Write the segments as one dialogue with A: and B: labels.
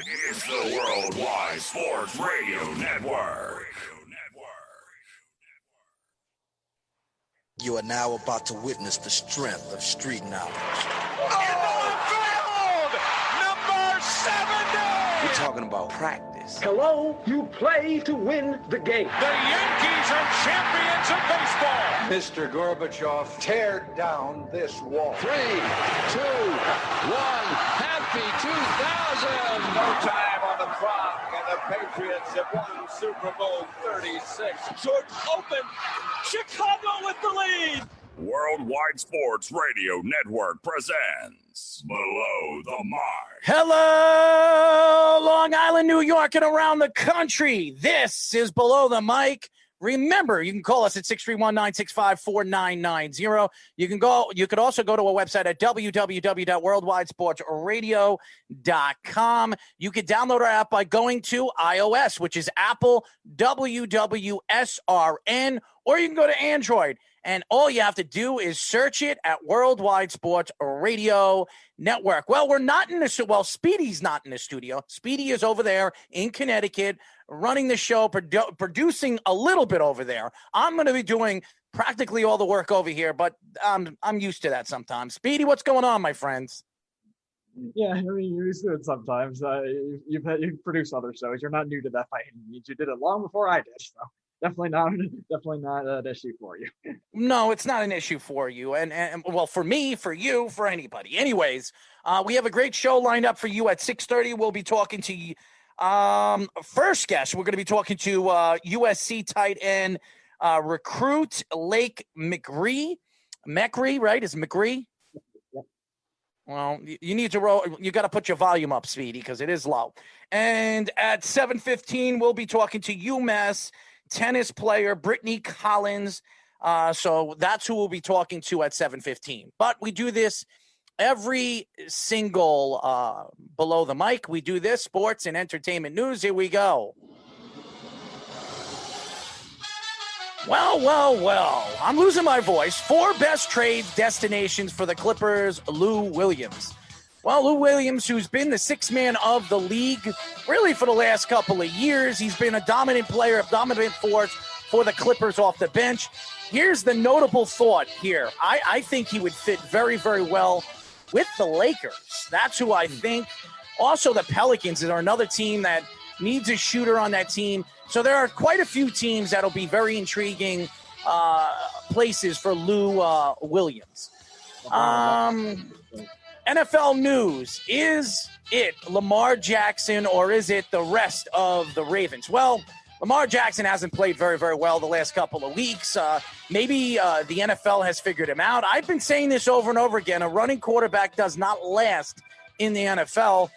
A: It's the Worldwide Sports Radio Network.
B: You are now about to witness the strength of street knowledge.
C: Field! Number 70!
B: We're talking about practice.
D: Hello, you play to win the game.
C: The Yankees are champions of baseball.
E: Mr. Gorbachev, tear down this wall.
F: 3, 2, 1, happy 2000!
C: No time on the clock, and the Patriots have won Super Bowl 36. Jordan open, Chicago with the lead.
A: Worldwide Sports Radio Network presents Below the Mark.
G: Hello, Long Island, New York, and around the country. This is Below the Mic. Remember, you can call us at 631-965-4990. You could also go to our website at www.worldwidesportsradio.com. You could download our app by going to iOS, which is Apple WWSRN, or you can go to Android. And all you have to do is search it at Worldwide Sports Radio Network. Well, we're not in the well, Speedy's not in the studio. Speedy is over there in Connecticut, running the show, producing a little bit over there. I'm going to be doing practically all the work over here, but I'm used to that sometimes. Speedy, what's going on, my friends?
H: Yeah, I mean, you're used to it sometimes. You've produced other shows. You're not new to that by any means. You did it long before I did, so. Definitely not an issue for you.
G: No, it's not an issue for you. And well, for me, for you, for anybody. Anyways, we have a great show lined up for you at 6:30. We'll be talking to first guest. We're going to be talking to USC tight end recruit Lake McRee. McRee, right? Is McRee?
H: Yep.
G: Well, you need to roll. You got to put your volume up, Speedy, because it is low. And at 7:15, we'll be talking to UMass tennis player Brittany Collens. So that's who we'll be talking to at 7:15. But we do this every single Below the Mic. We do this sports and entertainment news. Here we go. Well. I'm losing my voice. 4 best trade destinations for the Clippers, Lou Williams. Well, Lou Williams, who's been the sixth man of the league really for the last couple of years. He's been a dominant player, a dominant force for the Clippers off the bench. Here's the notable thought here. I think he would fit very, very well with the Lakers. That's who I think. Also, the Pelicans are another team that needs a shooter on that team. So there are quite a few teams that'll be very intriguing places for Lou Williams. NFL news. Is it Lamar Jackson or is it the rest of the Ravens? Well, Lamar Jackson hasn't played very, very well the last couple of weeks. Maybe the NFL has figured him out. I've been saying this over and over again. A running quarterback does not last in the NFL.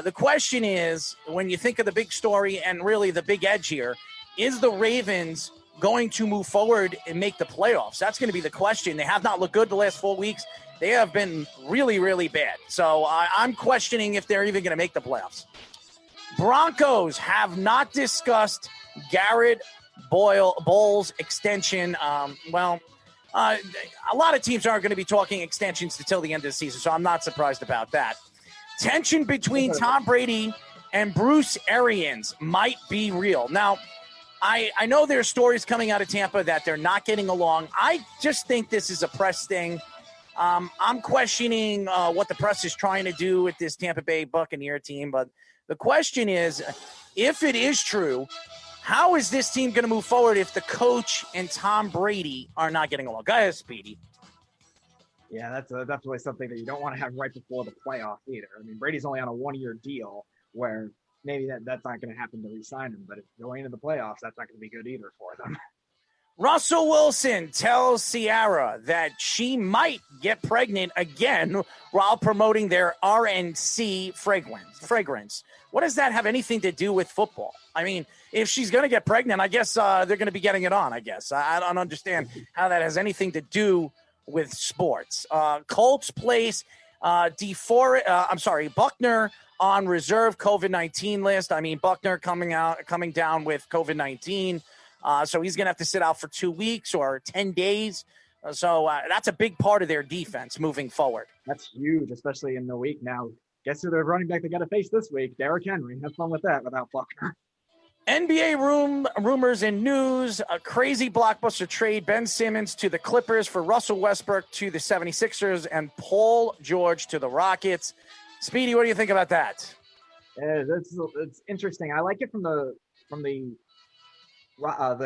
G: The question is, when you think of the big story and really the big edge here, is the Ravens going to move forward and make the playoffs? That's going to be the question. They have not looked good the last 4 weeks. They have been really, really bad. So I'm questioning if they're even going to make the playoffs. Broncos have not discussed Garrett Bowles' extension. A lot of teams aren't going to be talking extensions until the end of the season, so I'm not surprised about that. Tension between Tom Brady and Bruce Arians might be real. Now, I know there's stories coming out of Tampa that they're not getting along. I just think this is a press thing. I'm questioning what the press is trying to do with this Tampa Bay Buccaneer team. But the question is, if it is true, how is this team going to move forward if the coach and Tom Brady are not getting along? Go ahead, Speedy.
H: Yeah, that's definitely something that you don't want to have right before the playoff either. I mean, Brady's only on a 1-year deal where maybe that's not going to happen to re-sign him. But if going into the playoffs, that's not going to be good either for them.
G: Russell Wilson tells Ciara that she might get pregnant again while promoting their RNC fragrance. What does that have anything to do with football? I mean, if she's going to get pregnant, I guess they're going to be getting it on, I guess. I don't understand how that has anything to do with sports. Colts place Buckner on reserve COVID-19 list. I mean, Buckner coming down with COVID-19. So he's going to have to sit out for 2 weeks or 10 days. So that's a big part of their defense moving forward.
H: That's huge, especially in the week now. guess who the running back they got to face this week? Derrick Henry. Have fun with that without Buckner.
G: NBA rumors and news, a crazy blockbuster trade, Ben Simmons to the Clippers for Russell Westbrook to the 76ers and Paul George to the Rockets. Speedy, what do you think about that?
H: It's interesting. I like it from the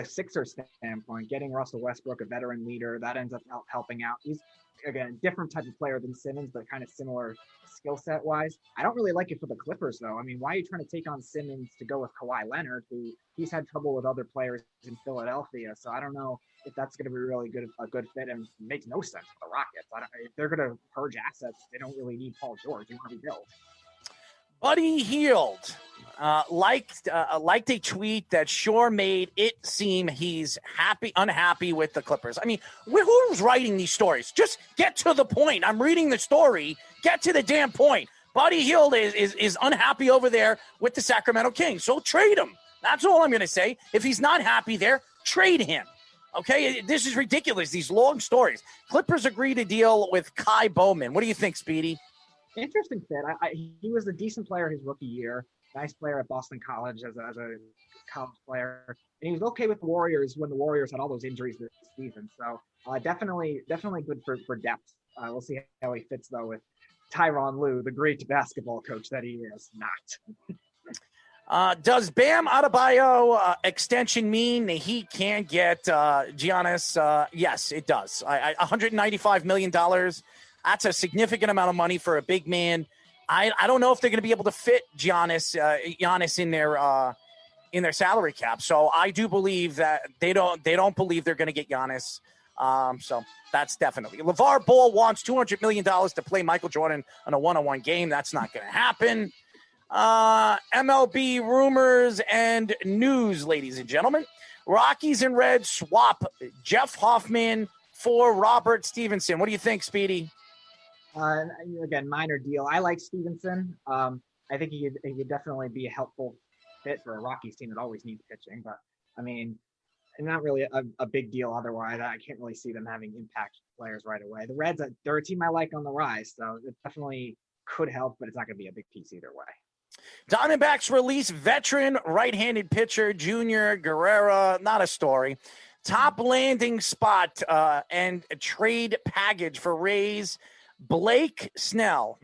H: Sixers standpoint, getting Russell Westbrook, a veteran leader, that ends up helping out. He's, again, different type of player than Simmons, but kind of similar skill set wise. I don't really like it for the Clippers, though. I mean, why are you trying to take on Simmons to go with Kawhi Leonard, who he's had trouble with other players in Philadelphia? So I don't know if that's going to be really a good fit, and makes no sense for the Rockets. If they're going to purge assets, they don't really need Paul George. They want to rebuild.
G: Buddy Hield liked a tweet that sure made it seem he's unhappy with the Clippers. I mean, who's writing these stories? Just get to the point. I'm reading the story. Get to the damn point. Buddy Hield is unhappy over there with the Sacramento Kings, so trade him. That's all I'm going to say. If he's not happy there, trade him. Okay, this is ridiculous, these long stories. Clippers agreed to deal with Kai Bowman. What do you think, Speedy?
H: Interesting fit. He was a decent player his rookie year. Nice player at Boston College as a college player. And he was okay with the Warriors when the Warriors had all those injuries this season. So definitely good for depth. We'll see how he fits, though, with Tyronn Lue, the great basketball coach that he is not. Does
G: Bam Adebayo extension mean the Heat can't get Giannis? Yes, it does. $195 million. That's a significant amount of money for a big man. I don't know if they're going to be able to fit Giannis in their salary cap. So I do believe that they don't believe they're going to get Giannis. So that's definitely. LeVar Ball wants $200 million to play Michael Jordan on a one-on-one game. That's not going to happen. MLB rumors and news, ladies and gentlemen. Rockies and Reds swap Jeff Hoffman for Robert Stevenson. What do you think, Speedy?
H: Again, minor deal. I like Stevenson. I think he could definitely be a helpful fit for a Rockies team that always needs pitching. But, I mean, not really a big deal otherwise. I can't really see them having impact players right away. The Reds, they're a team I like on the rise, so it definitely could help, but it's not going to be a big piece either way.
G: Diamondbacks release veteran right-handed pitcher Junior Guerrero. Not a story. Top landing spot and a trade package for Rays. Blake Snell.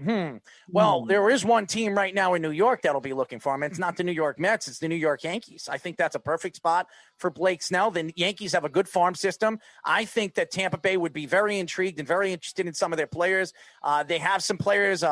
G: Well, there is one team right now in New York that'll be looking for him. It's not the New York Mets. It's the New York Yankees. I think that's a perfect spot for Blake Snell. The Yankees have a good farm system. I think that Tampa Bay would be very intrigued and very interested in some of their players. They have some players who's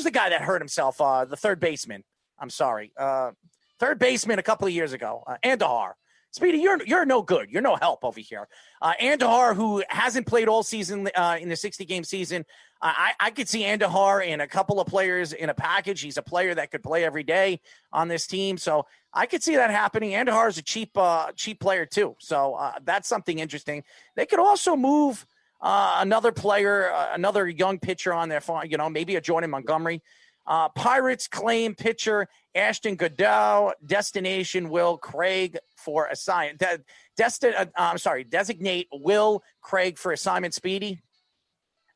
G: the guy that hurt himself? The third baseman. Third baseman a couple of years ago. Andahar. Speedy, you're no good. You're no help over here. Andahar, who hasn't played all season in the 60-game season, I could see Andahar and a couple of players in a package. He's a player that could play every day on this team, so I could see that happening. Andahar is a cheap player too, so that's something interesting. They could also move another player, another young pitcher on their farm. Maybe a Jordan Montgomery. Pirates claim pitcher Ashton Goodell, destination Will Craig for assignment. Designate Will Craig for assignment. Speedy.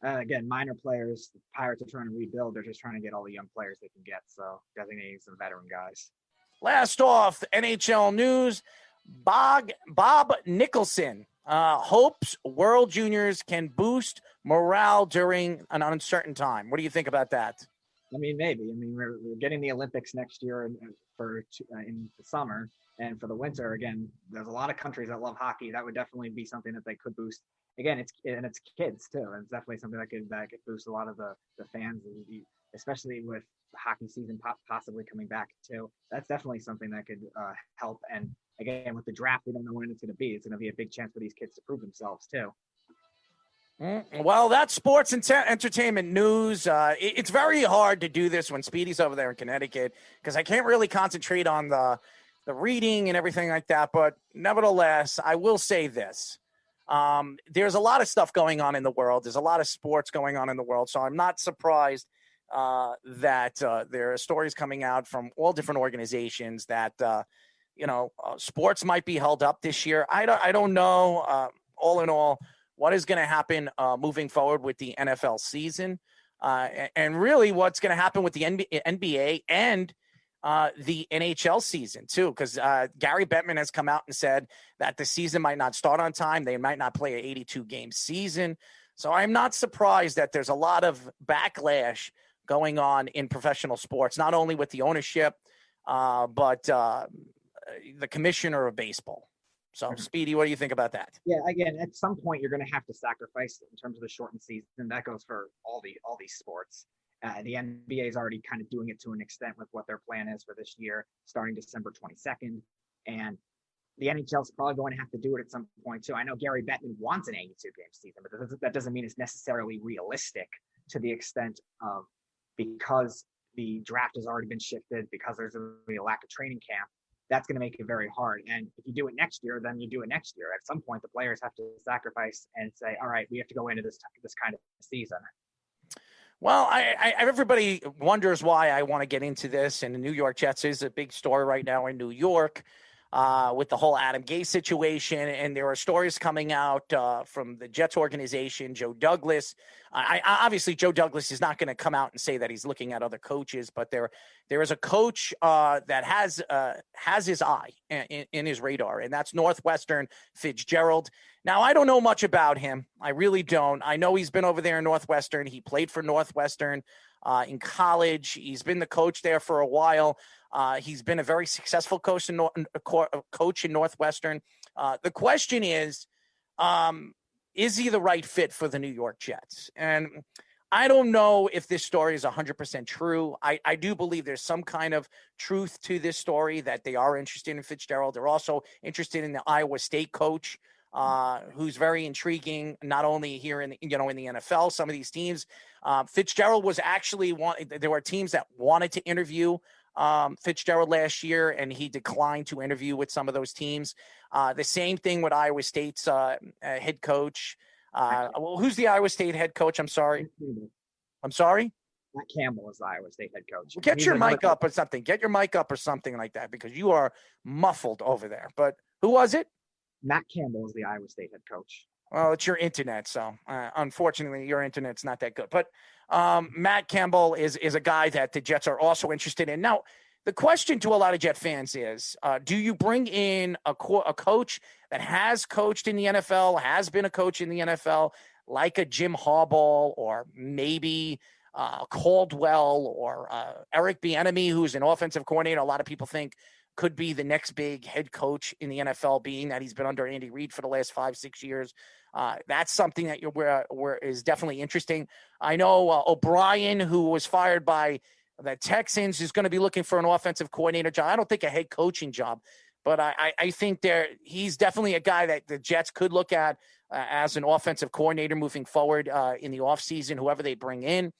H: Again, minor players. The Pirates are trying to rebuild. They're just trying to get all the young players they can get. So designating some veteran guys.
G: Last off, NHL news. Bob Nicholson hopes World Juniors can boost morale during an uncertain time. What do you think about that?
H: I mean, maybe. I mean, we're getting the Olympics next year in the summer, and for the winter. Again, there's a lot of countries that love hockey. That would definitely be something that they could boost. Again, it's kids too, and it's definitely something that could boost a lot of the fans, especially with the hockey season possibly coming back too. That's definitely something that could help. And again, with the draft, we don't know when it's going to be. It's going to be a big chance for these kids to prove themselves too.
G: Well, that's sports and entertainment news. It's very hard to do this when Speedy's over there in Connecticut because I can't really concentrate on the reading and everything like that. But nevertheless, I will say this. There's a lot of stuff going on in the world. There's a lot of sports going on in the world. So I'm not surprised that there are stories coming out from all different organizations that, sports might be held up this year. I don't know. All in all, what is going to happen moving forward with the NFL season, and really what's going to happen with the NBA and the NHL season too, because Gary Bettman has come out and said that the season might not start on time. They might not play an 82-game season. So I'm not surprised that there's a lot of backlash going on in professional sports, not only with the ownership, but the commissioner of baseball. So, Speedy, what do you think about that?
H: Yeah, again, at some point you're going to have to sacrifice in terms of the shortened season. That goes for all these sports. The NBA is already kind of doing it to an extent with what their plan is for this year, starting December 22nd. And the NHL is probably going to have to do it at some point too. I know Gary Bettman wants an 82-game season, but that doesn't mean it's necessarily realistic to the extent of, because the draft has already been shifted, because there's a lack of training camp. That's going to make it very hard. And if you do it next year, then you do it next year. At some point, the players have to sacrifice and say, all right, we have to go into this kind of season.
G: Well, everybody wonders why I want to get into this. And the New York Jets is a big story right now in New York with the whole Adam Gase situation. And there are stories coming out from the Jets organization, Joe Douglas. Obviously, Joe Douglas is not going to come out and say that he's looking at other coaches, but there is a coach that has his eye in his radar, and that's Northwestern Fitzgerald. Now, I don't know much about him. I really don't. I know he's been over there in Northwestern. He played for Northwestern in college. He's been the coach there for a while. He's been a very successful coach in Northwestern. The question is he the right fit for the New York Jets? And I don't know if this story is 100% true. I do believe there's some kind of truth to this story, that they are interested in Fitzgerald. They're also interested in the Iowa State coach, who's very intriguing, not only here in the NFL, some of these teams. Fitzgerald was actually there were teams that wanted to interview Fitzgerald last year, and he declined to interview with some of those teams. The same thing with Iowa State's head coach. Who's the Iowa State head coach? I'm sorry.
H: Matt Campbell is the Iowa State head coach.
G: Get your mic up or something. Get your mic up or something like that, because you are muffled over there. But who was it?
H: Matt Campbell is the Iowa State head coach.
G: Well, it's your internet, so unfortunately, your internet's not that good. But Matt Campbell is a guy that the Jets are also interested in. Now, the question to a lot of Jet fans is, do you bring in a coach that has coached in the NFL, has been a coach in the NFL, like a Jim Harbaugh, or maybe Caldwell, or Eric Bieniemy, who's an offensive coordinator? A lot of people think could be the next big head coach in the NFL, being that he's been under Andy Reid for the last 5-6 years. That's something that is definitely interesting. I know O'Brien, who was fired by the Texans, is going to be looking for an offensive coordinator job. I don't think a head coaching job, but I think he's definitely a guy that the Jets could look at as an offensive coordinator moving forward in the offseason, whoever they bring in.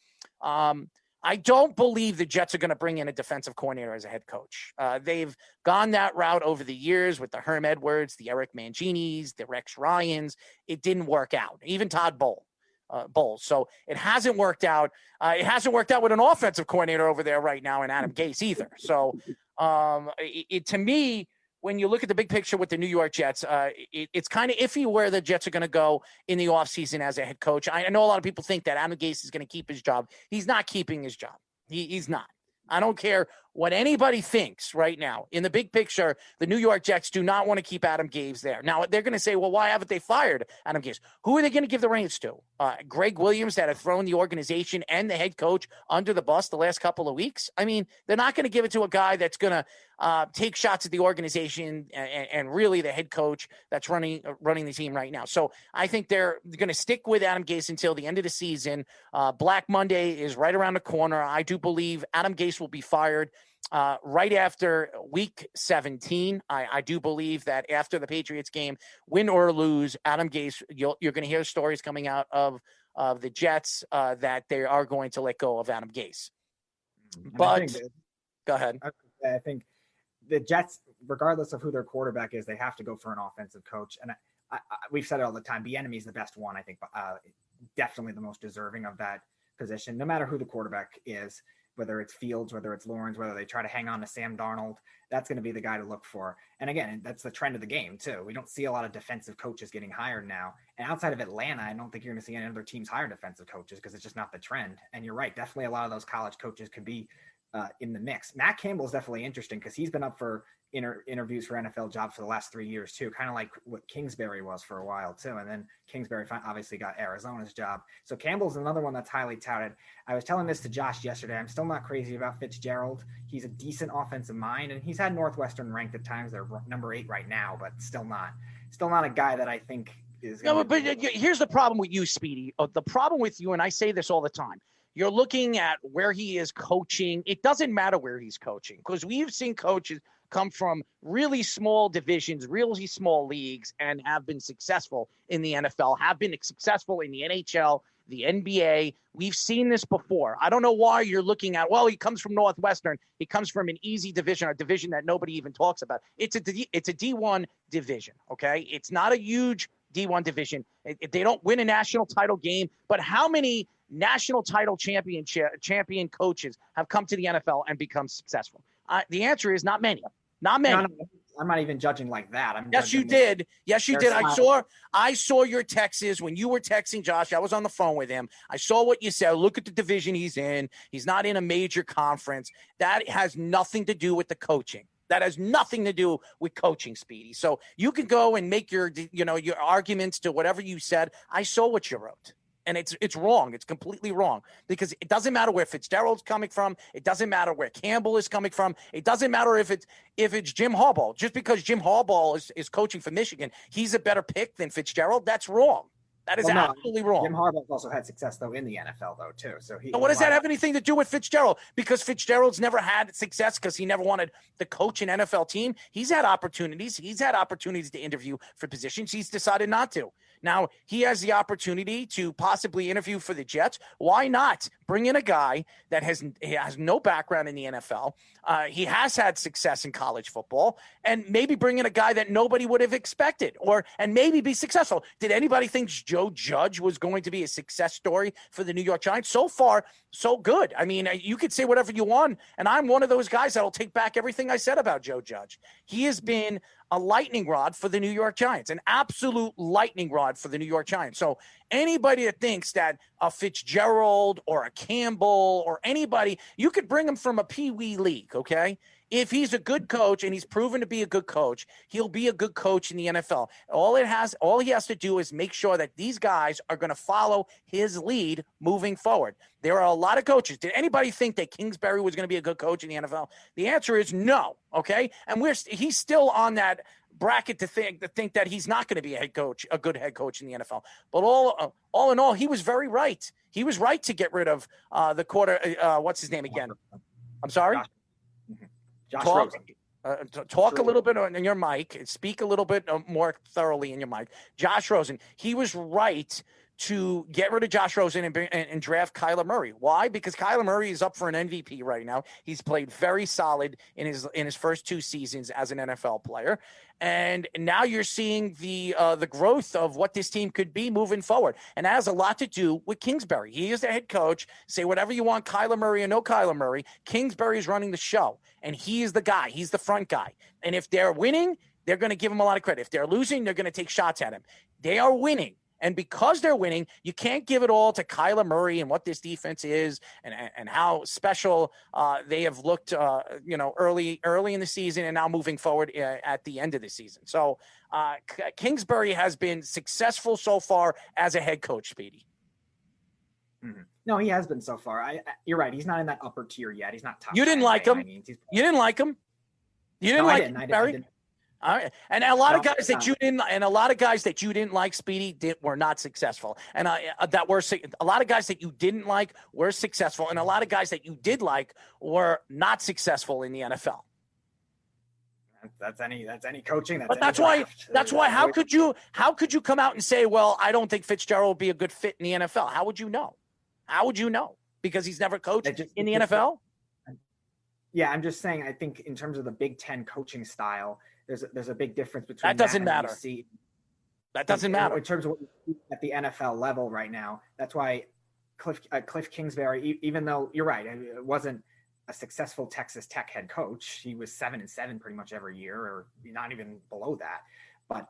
G: I don't believe the Jets are going to bring in a defensive coordinator as a head coach. They've gone that route over the years with the Herm Edwards, the Eric Manginis, the Rex Ryans. It didn't work out. Even Todd Bowles. So it hasn't worked out. It hasn't worked out with an offensive coordinator over there right now in Adam Gase either. So to me, when you look at the big picture with the New York Jets, it's kind of iffy where the Jets are going to go in the offseason as a head coach. I know a lot of people think that Adam Gase is going to keep his job. He's not keeping his job. He's not. I don't care what anybody thinks right now. In the big picture, the New York Jets do not want to keep Adam Gase there. Now, they're going to say, well, why haven't they fired Adam Gase? Who are they going to give the reins to? Greg Williams, that have thrown the organization and the head coach under the bus the last couple of weeks? I mean, they're not going to give it to a guy that's going to take shots at the organization and really the head coach that's running the team right now. So I think they're going to stick with Adam Gase until the end of the season. Black Monday is right around the corner. I do believe Adam Gase will be fired right after week 17. I do believe that after the Patriots game, win or lose, Adam Gase, you're going to hear stories coming out of the Jets that they are going to let go of Adam Gase. But go ahead.
H: I think the Jets, regardless of who their quarterback is, they have to go for an offensive coach. And we've said it all the time. Bieniemy is the best one. I think definitely the most deserving of that position, no matter who the quarterback is. whether it's Fields, whether it's Lawrence, whether they try to hang on to Sam Darnold, that's going to be the guy to look for. And again, that's the trend of the game too. We don't see a lot of defensive coaches getting hired now. And outside of Atlanta, I don't think you're going to see any other teams hire defensive coaches because it's just not the trend. And you're right. Definitely a lot of those college coaches could be in the mix. Matt Campbell is definitely interesting because he's been up for interviews for NFL jobs for the last 3 years too, kind of like what Kingsbury was for a while too. And then Kingsbury obviously got Arizona's job. So Campbell's another one that's highly touted. I was telling this to Josh yesterday. I'm still not crazy about Fitzgerald. He's a decent offensive mind, and he's had Northwestern ranked at times. They're number 8 right now, but still not a guy that I think is.
G: No, but here's the problem with you, Speedy. The problem with you, and I say this all the time. You're looking at where he is coaching. It doesn't matter where he's coaching because we've seen coaches come from really small divisions, really small leagues, and have been successful in the NFL, have been successful in the NHL, the NBA. We've seen this before. I don't know why you're looking at, well, he comes from Northwestern. He comes from an easy division, a division that nobody even talks about. It's a D1 division, okay? It's not a huge D1 division. They don't win a national title game, but how many national title champion coaches have come to the NFL and become successful? The answer is not many. Not many.
H: No, I'm not even judging like that.
G: Yes, you did. Yes, you did. I saw your texts when you were texting Josh. I was on the phone with him. I saw what you said. Look at the division he's in. He's not in a major conference. That has nothing to do with the coaching. That has nothing to do with coaching, Speedy. So you can go and make your arguments to whatever you said. I saw what you wrote. And it's wrong. It's completely wrong because it doesn't matter where Fitzgerald's coming from. It doesn't matter where Campbell is coming from. It doesn't matter if it's Jim Harbaugh. Just because Jim Harbaugh is coaching for Michigan, he's a better pick than Fitzgerald. That's wrong. That is absolutely wrong.
H: Jim Harbaugh's also had success though in the NFL though too. So
G: what does that have anything to do with Fitzgerald? Because Fitzgerald's never had success because he never wanted to coach an NFL team. He's had opportunities. He's had opportunities to interview for positions. He's decided not to. Now, he has the opportunity to possibly interview for the Jets. Why not bring in a guy that has no background in the NFL? He has had success in college football, and maybe bring in a guy that nobody would have expected, and maybe be successful. Did anybody think Joe Judge was going to be a success story for the New York Giants? So far, so good. I mean, you could say whatever you want, and I'm one of those guys that'll take back everything I said about Joe Judge. He has been a lightning rod for the New York Giants, an absolute lightning rod for the New York Giants. So anybody that thinks that a Fitzgerald or a Campbell or anybody, you could bring him from a Pee-wee league, okay? If he's a good coach and he's proven to be a good coach, he'll be a good coach in the NFL. All he has to do is make sure that these guys are going to follow his lead moving forward. There are a lot of coaches. Did anybody think that Kingsbury was going to be a good coach in the NFL? The answer is no, okay? And he's still on that bracket to think that he's not going to be a good head coach in the NFL. But all in all, he was very right. He was right to get rid of the quarter. What's his name again? I'm sorry?
H: Josh Rosen.
G: Talk a little bit on your mic. Speak a little bit more thoroughly in your mic. Josh Rosen. He was right to get rid of Josh Rosen and draft Kyler Murray. Why? Because Kyler Murray is up for an MVP right now. He's played very solid in his first 2 seasons as an NFL player. And now you're seeing the growth of what this team could be moving forward. And that has a lot to do with Kingsbury. He is the head coach. Say whatever you want, Kyler Murray or no Kyler Murray. Kingsbury is running the show. And he is the guy. He's the front guy. And if they're winning, they're going to give him a lot of credit. If they're losing, they're going to take shots at him. They are winning. And because they're winning, you can't give it all to Kyler Murray and what this defense is and how special they have looked, early in the season and now moving forward at the end of the season. So Kingsbury has been successful so far as a head coach, Speedy.
H: Mm-hmm. No, he has been so far. You're right. He's not in that upper tier yet. He's not top.
G: You didn't like him. You didn't like him. You didn't like Kingsbury. All right. And a lot of guys that you didn't like, Speedy, were not successful. And a lot of guys that you didn't like were successful, and a lot of guys that you did like were not successful in the NFL.
H: That's any coaching.
G: That's why. How could you come out and say, well, I don't think Fitzgerald will be a good fit in the NFL? How would you know? Because he's never coached in the NFL.
H: Yeah, I'm just saying. I think in terms of the Big Ten coaching style, there's a big difference between
G: that. Doesn't matter. That doesn't matter
H: in terms of what you see at the NFL level right now. That's why Cliff Kingsbury, even though you're right, it wasn't a successful Texas Tech head coach. He was 7-7 pretty much every year, or not even below that. But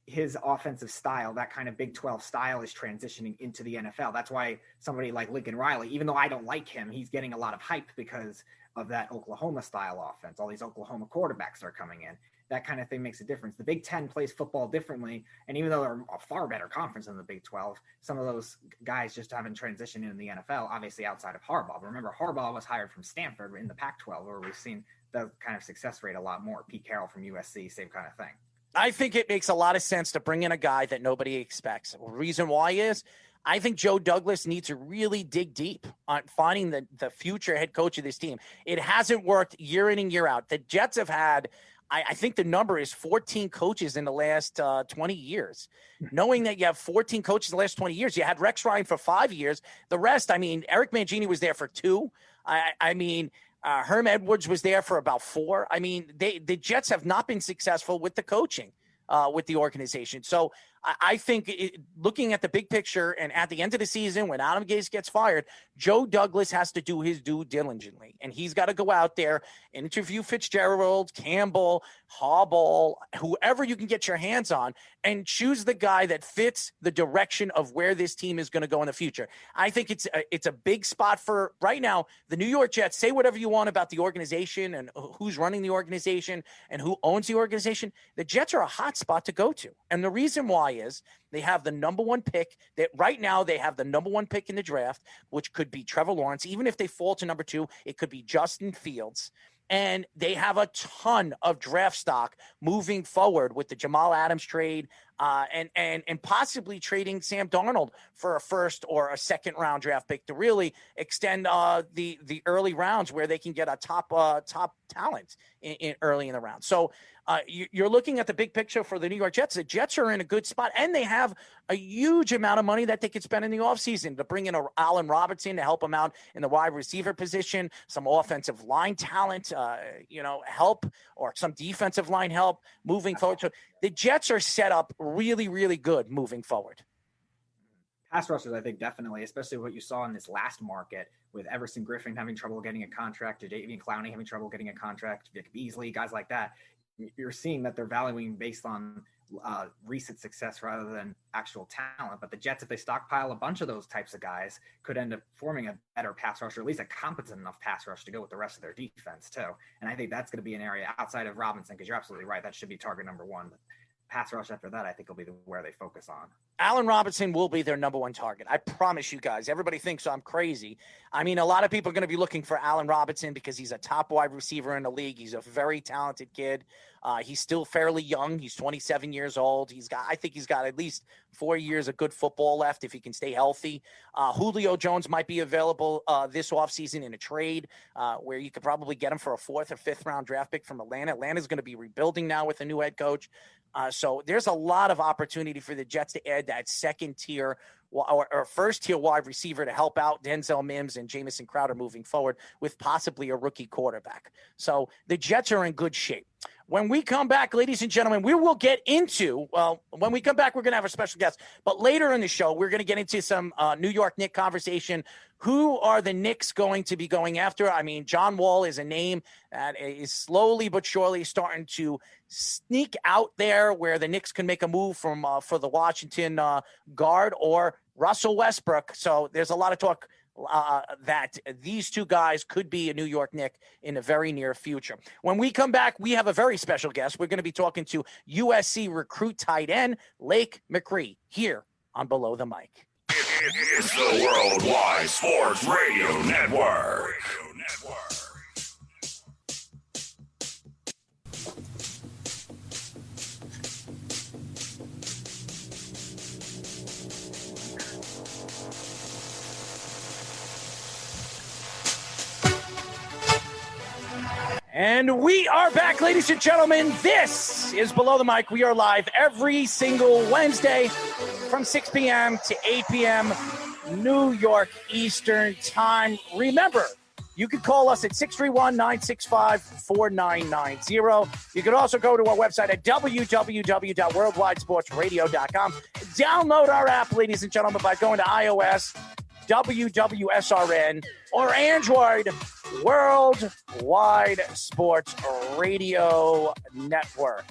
H: his offensive style, that kind of Big 12 style, is transitioning into the NFL. That's why somebody like Lincoln Riley, even though I don't like him, he's getting a lot of hype because of that Oklahoma style offense. All these Oklahoma quarterbacks are coming in. That kind of thing makes a difference. The Big 10 plays football differently, and even though they're a far better conference than the Big 12, some of those guys just haven't transitioned in the NFL, obviously outside of Harbaugh. But remember, Harbaugh was hired from Stanford in the Pac-12, where we've seen that kind of success rate a lot more. Pete Carroll from USC, same kind of thing.
G: I think it makes a lot of sense to bring in a guy that nobody expects. The reason why is I think Joe Douglas needs to really dig deep on finding the future head coach of this team. It hasn't worked year in and year out. The Jets have had, I think the number is 14 coaches in the last 20 years. Knowing that you have 14 coaches in the last 20 years, you had Rex Ryan for 5 years. The rest, I mean, Eric Mangini was there for 2. Herm Edwards was there for about 4. I mean, the Jets have not been successful with the coaching with the organization. So I think looking at the big picture, and at the end of the season, when Adam Gase gets fired, Joe Douglas has to do his due diligently. And he's got to go out there and interview Fitzgerald, Campbell, Harbaugh, whoever you can get your hands on, and choose the guy that fits the direction of where this team is going to go in the future. I think it's a big spot for right now. The New York Jets, say whatever you want about the organization and who's running the organization and who owns the organization. The Jets are a hot spot to go to. And the reason why is they have the number 1 pick. That right now they have the number 1 pick in the draft, which could be Trevor Lawrence. Even if they fall to number 2, it could be Justin Fields. And they have a ton of draft stock moving forward with the Jamal Adams trade and possibly trading Sam Darnold for a first or a second round draft pick to really extend the early rounds where they can get a top talent in early in the round. So you're looking at the big picture for the New York Jets. The Jets are in a good spot, and they have a huge amount of money that they could spend in the offseason to bring in Allen Robinson to help them out in the wide receiver position, some offensive line talent, help, or some defensive line help moving forward. So the Jets are set up really, really good moving forward.
H: Pass rushers, I think, definitely, especially what you saw in this last market with Everson Griffin having trouble getting a contract, Jadeveon Clowney having trouble getting a contract, Vic Beasley, guys like that. You're seeing that they're valuing based on recent success rather than actual talent. But the Jets, if they stockpile a bunch of those types of guys, could end up forming a better pass rush, or at least a competent enough pass rush to go with the rest of their defense too. And I think that's going to be an area outside of Robinson, because you're absolutely right. That should be target number 1. But pass rush after that, I think, will be where they focus on.
G: Allen Robinson will be their number 1 target. I promise you guys. Everybody thinks I'm crazy. I mean, a lot of people are going to be looking for Allen Robinson because he's a top wide receiver in the league. He's a very talented kid. He's still fairly young. He's 27 years old. I think he's got at least 4 years of good football left if he can stay healthy. Julio Jones might be available this offseason in a trade where you could probably get him for a 4th or 5th round draft pick from Atlanta. Atlanta's going to be rebuilding now with a new head coach. So there's a lot of opportunity for the Jets to add that second tier or first tier wide receiver to help out Denzel Mims and Jamison Crowder moving forward with possibly a rookie quarterback. So the Jets are in good shape. When we come back, ladies and gentlemen, we will get into, when we come back, we're going to have a special guest. But later in the show, we're going to get into some New York Knicks conversation. Who are the Knicks going to be going after? I mean, John Wall is a name that is slowly but surely starting to sneak out there where the Knicks can make a move for the Washington guard, or Russell Westbrook. So there's a lot of talk that these two guys could be a New York Knick in the very near future. When we come back, we have a very special guest. We're going to be talking to USC recruit tight end Lake McRee here on Below the Mic.
A: It's the Worldwide Sports Radio Network.
G: And we are back, ladies and gentlemen. This is Below the Mic. We are live every single Wednesday from 6 p.m. to 8 p.m. New York Eastern Time. Remember, you can call us at 631-965-4990. You can also go to our website at www.worldwidesportsradio.com. Download our app, ladies and gentlemen, by going to iOS WWSRN, or Android Worldwide Sports Radio Network.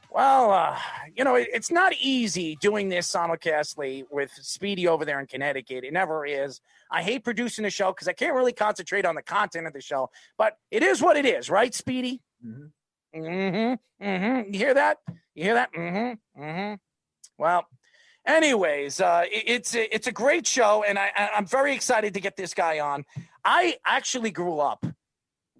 G: Well, it's not easy doing this simulcastly with Speedy over there in Connecticut. It never is. I hate producing the show because I can't really concentrate on the content of the show. But it is what it is, right, Speedy? Mm-hmm. Mm-hmm. Mm-hmm. You hear that? You hear that? Mm-hmm. Mm-hmm. Well, anyways, it's a great show, and I'm very excited to get this guy on. I actually grew up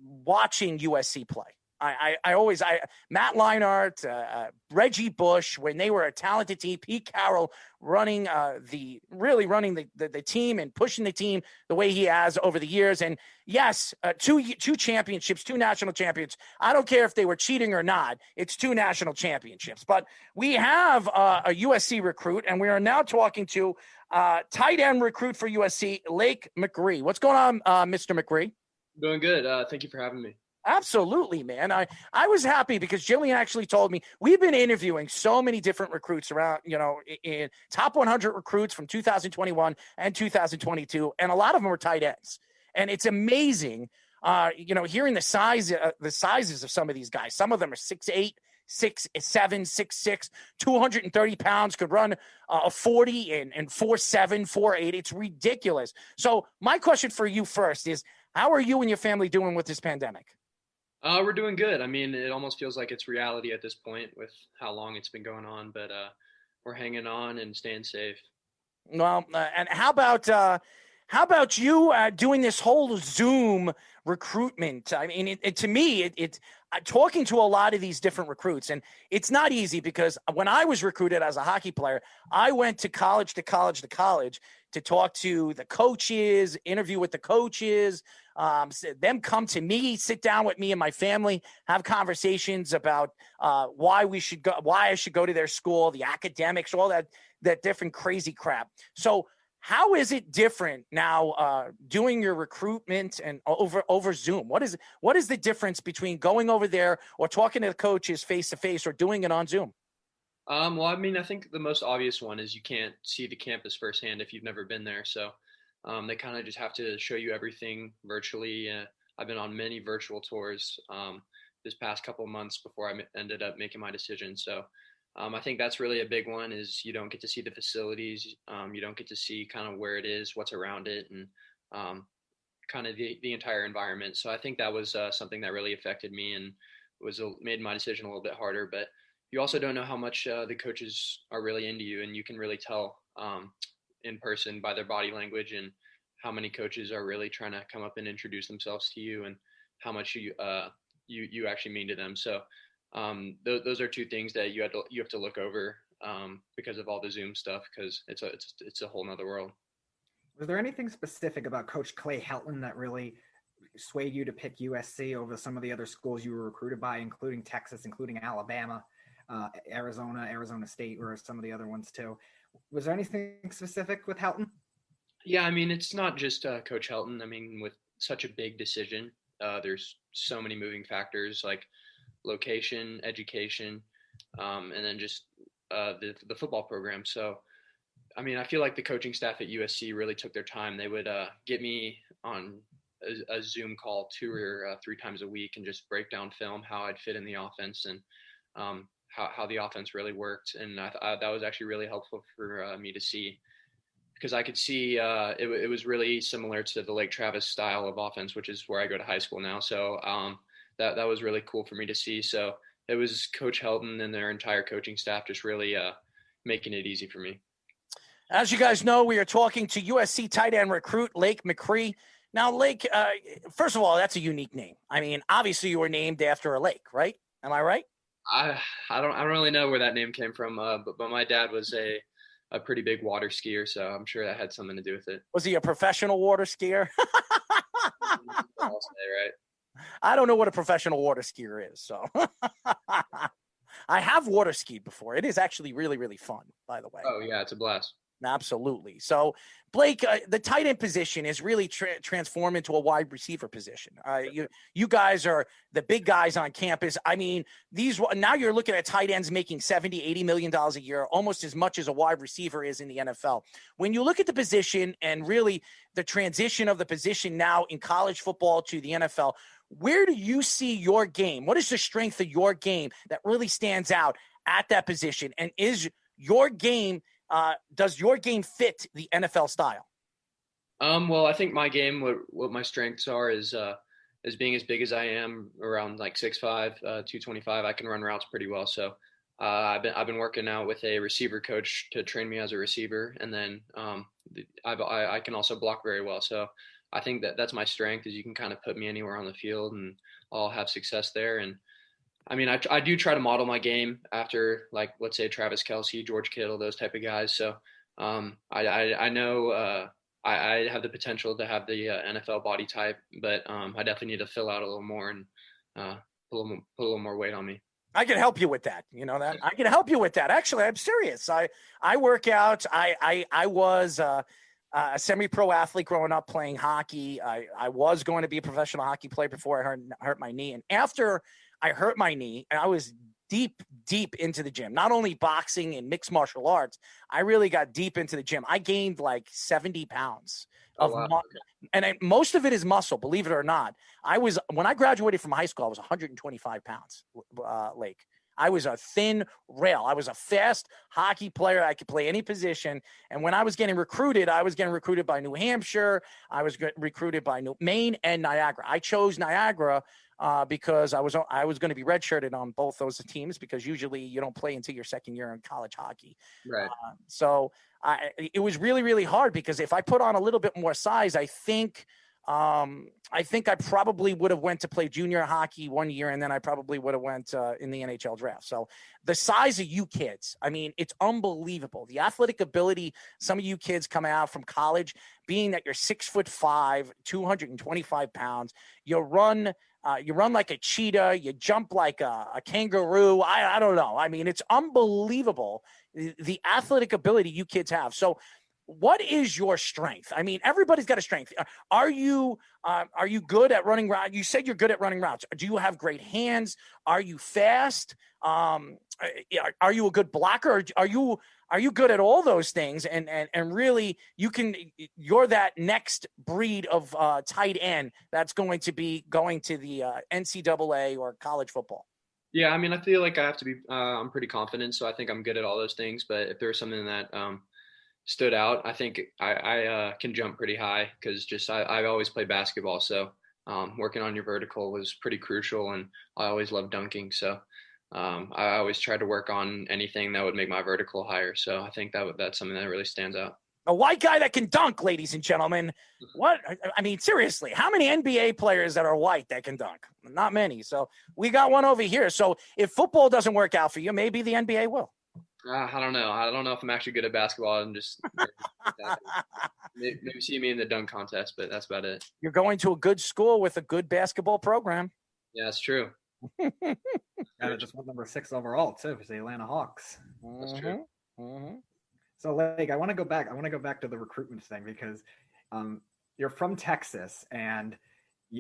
G: watching USC play. Matt Leinart, Reggie Bush, when they were a talented team, Pete Carroll running the team and pushing the team the way he has over the years. And yes, two championships, 2 national champions. I don't care if they were cheating or not. It's 2 national championships. But we have a USC recruit, and we are now talking to tight end recruit for USC, Lake McRee. What's going on, Mr. McRee?
I: Doing good. Thank you for having me.
G: Absolutely, man. I was happy because Jillian actually told me we've been interviewing so many different recruits around, in top 100 recruits from 2021 and 2022, and a lot of them are tight ends. And it's amazing, hearing the sizes of some of these guys. Some of them are 6'8", 6'7", 6'6", 230 pounds, could run a 40 and 4'7", 4'8". It's ridiculous. So my question for you first is, how are you and your family doing with this pandemic?
I: We're doing good. I mean, it almost feels like it's reality at this point with how long it's been going on, but we're hanging on and staying safe.
G: Well, and how about you doing this whole Zoom recruitment? I mean, to me, it's talking to a lot of these different recruits, and it's not easy because when I was recruited as a hockey player, I went to college to talk to the coaches, interview with the coaches, them come to me, sit down with me and my family, have conversations about why I should go to their school, the academics, all that different crazy crap. So how is it different now doing your recruitment and over Zoom? What is the difference between going over there or talking to the coaches face to face or doing it on Zoom?
I: Well, I mean, I think the most obvious one is you can't see the campus firsthand if you've never been there. So they kind of just have to show you everything virtually. I've been on many virtual tours this past couple of months before I ended up making my decision. So I think that's really a big one is you don't get to see the facilities. You don't get to see kind of where it is, what's around it, and kind of the entire environment. So I think that was something that really affected me and made my decision a little bit harder. But you also don't know how much the coaches are really into you, and you can really tell in person by their body language and how many coaches are really trying to come up and introduce themselves to you and how much you actually mean to them. So those are 2 things that you have to look over because of all the Zoom stuff, because it's a whole nother world.
H: Was there anything specific about Coach Clay Helton that really swayed you to pick USC over some of the other schools you were recruited by, including Texas, including Alabama, Arizona State, or some of the other ones too? Was there anything specific with Helton?
I: Yeah, I mean, it's not just Coach Helton. I mean, with such a big decision, there's so many moving factors like location, education, and then just the football program. So, I mean, I feel like the coaching staff at USC really took their time. They would get me on a Zoom call 2 or 3 times a week and just break down film, how I'd fit in the offense and how the offense really worked. And that was actually really helpful for me to see, because I could see it was really similar to the Lake Travis style of offense, which is where I go to high school now. So that was really cool for me to see. So it was Coach Helton and their entire coaching staff just really making it easy for me.
G: As you guys know, we are talking to USC tight end recruit Lake McRee. Now, Lake, first of all, that's a unique name. I mean, obviously you were named after a lake, right? Am I right?
I: I don't really know where that name came from, but my dad was a pretty big water skier, so I'm sure that had something to do with it.
G: Was he a professional water skier?
I: I'll say, right?
G: I don't know what a professional water skier is, so I have water skied before. It is actually really, really fun, by the way.
I: Oh yeah, it's a blast.
G: Absolutely. So, Blake, the tight end position is really transformed into a wide receiver position. You guys are the big guys on campus. I mean, now you're looking at tight ends making $70-80 million a year, almost as much as a wide receiver is in the NFL. When you look at the position and really the transition of the position now in college football to the NFL, where do you see your game? What is the strength of your game that really stands out at that position? And is your game does your game fit the NFL style?
I: Well, I think my game, what my strengths are is being as big as I am, around like 6'5", 225. I can run routes pretty well. So I've been working out with a receiver coach to train me as a receiver, and then I can also block very well. So I think that's my strength, is you can kind of put me anywhere on the field and I'll have success there. And I mean, I do try to model my game after, like, let's say Travis Kelce, George Kittle, those type of guys. So I know I have the potential to have the NFL body type, but I definitely need to fill out a little more and put a little more weight on me.
G: I can help you with that. You know that? I can help you with that. Actually, I'm serious. I work out. I was a semi-pro athlete growing up playing hockey. I was going to be a professional hockey player before I hurt my knee. And after I hurt my knee, and I was deep into the gym, not only boxing and mixed martial arts, I really got deep into the gym. I gained like 70 pounds of and most of it is muscle, believe it or not. When I graduated from high school, I was 125 pounds, Lake. I was a thin rail. I was a fast hockey player. I could play any position. And when I was getting recruited, I was getting recruited by New Hampshire. I was recruited by Maine and Niagara. I chose Niagara because I was going to be redshirted on both those teams, because usually you don't play until your second year in college hockey.
I: Right.
G: So it was really, really hard, because if I put on a little bit more size, I think I probably would have went to play junior hockey 1 year, and then I probably would have went in the NHL draft. So the size of you kids, I mean, it's unbelievable. The athletic ability, some of you kids coming out from college, being that you're 6'5", 225 pounds, you run like a cheetah, you jump like a kangaroo. I don't know. I mean, it's unbelievable, the athletic ability you kids have. So what is your strength? I mean, everybody's got a strength. Are you good at running routes? You said you're good at running routes. Do you have great hands? Are you fast? Are you a good blocker? Or are you good at all those things? And really, you're that next breed of tight end that's going to be going to the NCAA or college football.
I: Yeah, I mean, I feel like I have to be. I'm pretty confident, so I think I'm good at all those things. But if there's something that stood out, I think I can jump pretty high, because I always played basketball, so working on your vertical was pretty crucial, and I always loved dunking, so I always tried to work on anything that would make my vertical higher. So I think that's something that really stands out.
G: A white guy that can dunk, ladies and gentlemen. What? I mean, seriously, how many NBA players that are white that can dunk? Not many. So we got one over here. So if football doesn't work out for you, maybe the NBA will.
I: I don't know. I don't know if I'm actually good at basketball. I'm just maybe see me in the dunk contest, but that's about it.
G: You're going to a good school with a good basketball program.
I: Yeah, that's true.
H: And it just went number 6 overall too for the Atlanta Hawks.
I: That's true.
H: Mm-hmm. So, Lake, I want to go back to the recruitment thing, because you're from Texas, and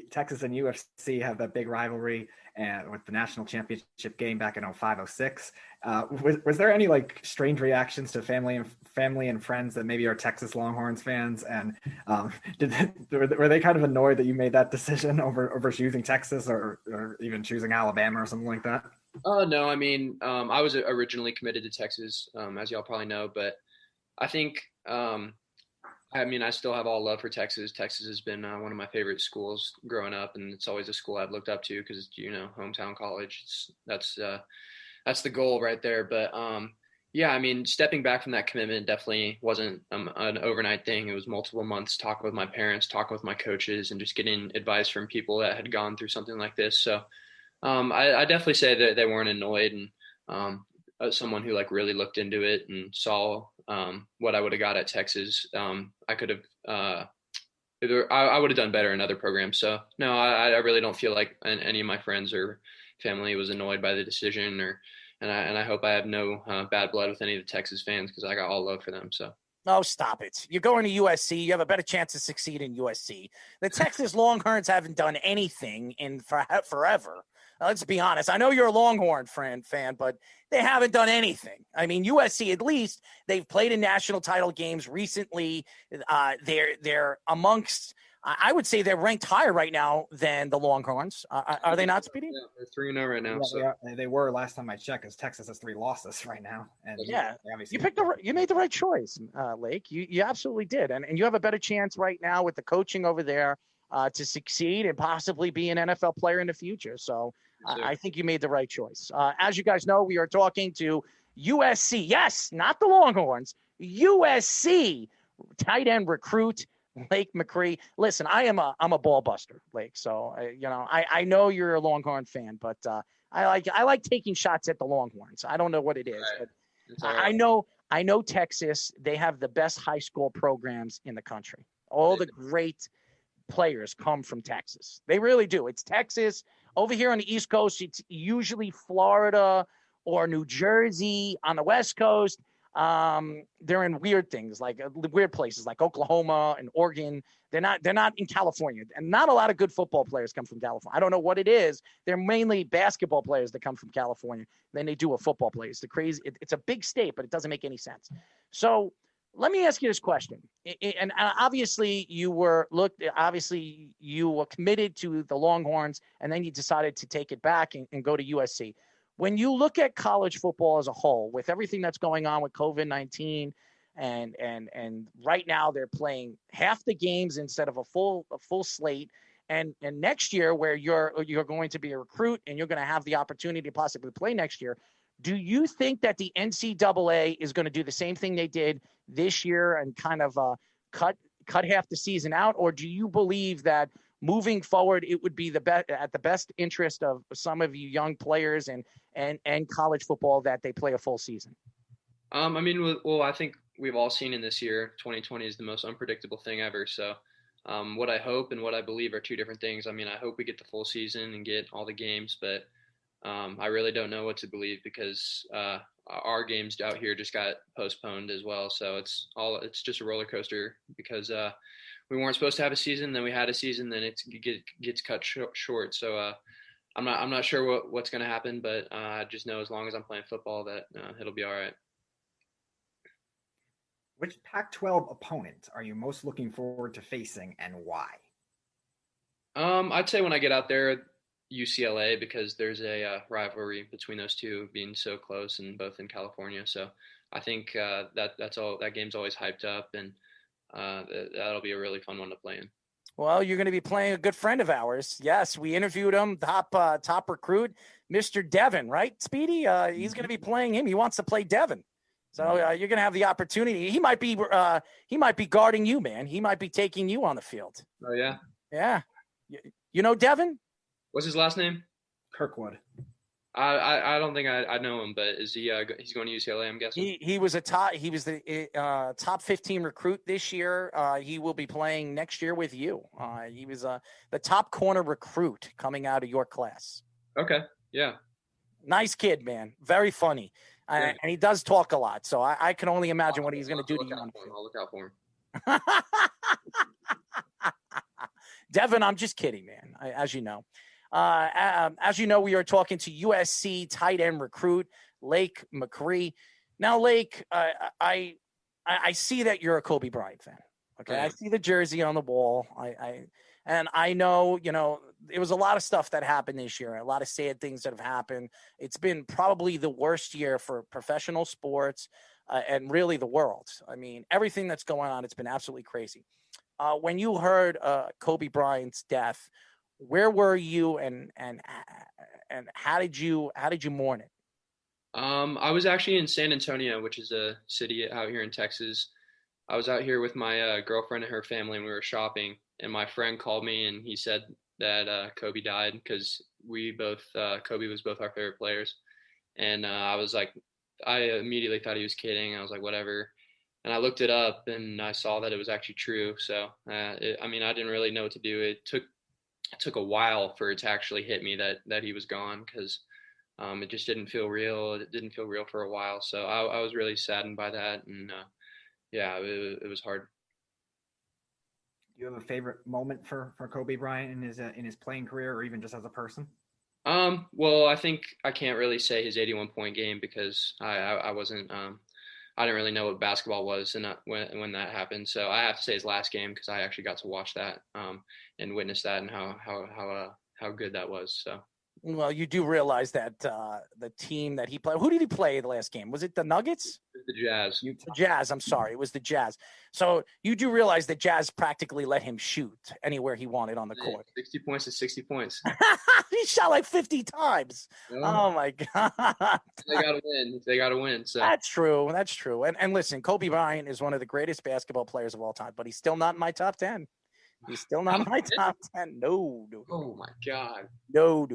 H: Texas and UFC have that big rivalry, and with the national championship game back in 05-06. Was there any like strange reactions to family and friends that maybe are Texas Longhorns fans, and were they kind of annoyed that you made that decision over choosing Texas or even choosing Alabama or something like that?
I: No, I mean, I was originally committed to Texas, as y'all probably know, but I think, I mean, I still have all love for Texas. Texas has been one of my favorite schools growing up, and it's always a school I've looked up to because, hometown college. That's the goal right there. But yeah, I mean, stepping back from that commitment definitely wasn't an overnight thing. It was multiple months talking with my parents, talking with my coaches, and just getting advice from people that had gone through something like this. So I definitely say that they weren't annoyed, and as someone who like really looked into it and saw what I would have got at Texas, I could have I would have done better in other programs. So no, I really don't feel like any of my friends or family was annoyed by the decision, and I hope I have no bad blood with any of the Texas fans, because I got all love for them. So
G: Oh, stop it. You're going to USC. You have a better chance to succeed in USC. The Texas Longhorns haven't done anything in forever. Let's be honest. I know you're a Longhorn fan, but they haven't done anything. I mean, USC, at least, they've played in national title games recently. They're amongst – I would say they're ranked higher right now than the Longhorns. Are they not, Speedy?
I: Yeah, they're 3-0 right now.
H: Yeah,
I: So.
H: they were last time I checked, because Texas has 3 losses right now. And
G: yeah, you made the right choice, Lake. You absolutely did, and you have a better chance right now with the coaching over there to succeed and possibly be an NFL player in the future. So I think you made the right choice. As you guys know, we are talking to USC. Yes, not the Longhorns. USC tight end recruit Lake McRee. Listen, I'm a ball buster, Lake. So I know you're a Longhorn fan, but I like taking shots at the Longhorns. I don't know what it is,
I: right.
G: but I know Texas. They have the best high school programs in the country. All the great players come from Texas. They really do. It's Texas. Over here on the East Coast, it's usually Florida or New Jersey. On the West Coast, they're in weird things, like weird places like Oklahoma and Oregon. They're not in California, and not a lot of good football players come from California. I don't know what it is. They're mainly basketball players that come from California. Then they do a football players. It's a big state, but it doesn't make any sense. So let me ask you this question. And obviously you were committed to the Longhorns, and then you decided to take it back and go to USC. When you look at college football as a whole, with everything that's going on with COVID-19, and right now they're playing half the games instead of a full slate, and next year where you're going to be a recruit and you're going to have the opportunity to possibly play next year, do you think that the NCAA is going to do the same thing they did this year and kind of cut half the season out, or do you believe that moving forward, it would be at the best interest of some of you young players and college football that they play a full season?
I: I mean, well, I think we've all seen in this year, 2020 is the most unpredictable thing ever. So what I hope and what I believe are two different things. I mean, I hope we get the full season and get all the games, but I really don't know what to believe, because our games out here just got postponed as well. So it's just a roller coaster, because we weren't supposed to have a season, then we had a season, then it gets cut short. So I'm not sure what's going to happen, but I just know as long as I'm playing football that it'll be all right.
H: Which Pac-12 opponent are you most looking forward to facing, and why?
I: I'd say when I get out there, UCLA, because there's a rivalry between those two being so close and both in California. So I think that game's always hyped up, and that'll be a really fun one to play in.
G: Well, you're going to be playing a good friend of ours. Yes, we interviewed him, top recruit, Mr. Devin, right, Speedy? He's going to be playing him. He wants to play Devin. So you're going to have the opportunity. He might be guarding you, man. He might be taking you on the field.
I: Oh, yeah?
G: Yeah. You know Devin?
I: What's his last name?
H: Kirkwood.
I: I don't think I know him, but is he? He's going to UCLA, I'm guessing.
G: He was the top 15 recruit this year. He will be playing next year with you. He was the top corner recruit coming out of your class.
I: Okay, yeah.
G: Nice kid, man. Very funny, and he does talk a lot. So I can only imagine what he's going to do to you.
I: I'll look out for him.
G: Devin, I'm just kidding, man. As you know. As you know, we are talking to USC tight end recruit Lake McRee. Now, Lake, I see that you're a Kobe Bryant fan. Okay, I see the jersey on the wall. I know, it was a lot of stuff that happened this year. A lot of sad things that have happened. It's been probably the worst year for professional sports and really the world. I mean, everything that's going on, it's been absolutely crazy. When you heard Kobe Bryant's death, where were you and how did you mourn it?
I: I was actually in San Antonio, which is a city out here in Texas. I was out here with my girlfriend and her family, and we were shopping. And my friend called me, and he said that Kobe died, because Kobe was both our favorite players. And I was like, I immediately thought he was kidding. I was like, whatever. And I looked it up, and I saw that it was actually true. So, I didn't really know what to do. It took a while for it to actually hit me that he was gone, because it just didn't feel real. It didn't feel real for a while. So I was really saddened by that. And yeah, it was hard.
H: Do you have a favorite moment for Kobe Bryant in his playing career, or even just as a person?
I: Well, I think I can't really say his 81-point game because I wasn't I didn't really know what basketball was and when that happened. So I have to say his last game because I actually got to watch that and witness that and how good that was. So.
G: Well, you do realize that the team that he played, who did he play the last game? Was it the Nuggets?
I: The Jazz.
G: The Jazz, I'm sorry. It was the Jazz. So you do realize that Jazz practically let him shoot anywhere he wanted on the court.
I: 60 points is 60 points.
G: He shot like 50 times. Yeah. Oh, my God.
I: They got to win. They got to win. So.
G: That's true. That's true. And listen, Kobe Bryant is one of the greatest basketball players of all time, but he's still not in my top 10. He's still not in my top 10. No.
I: Oh, my God.
G: No.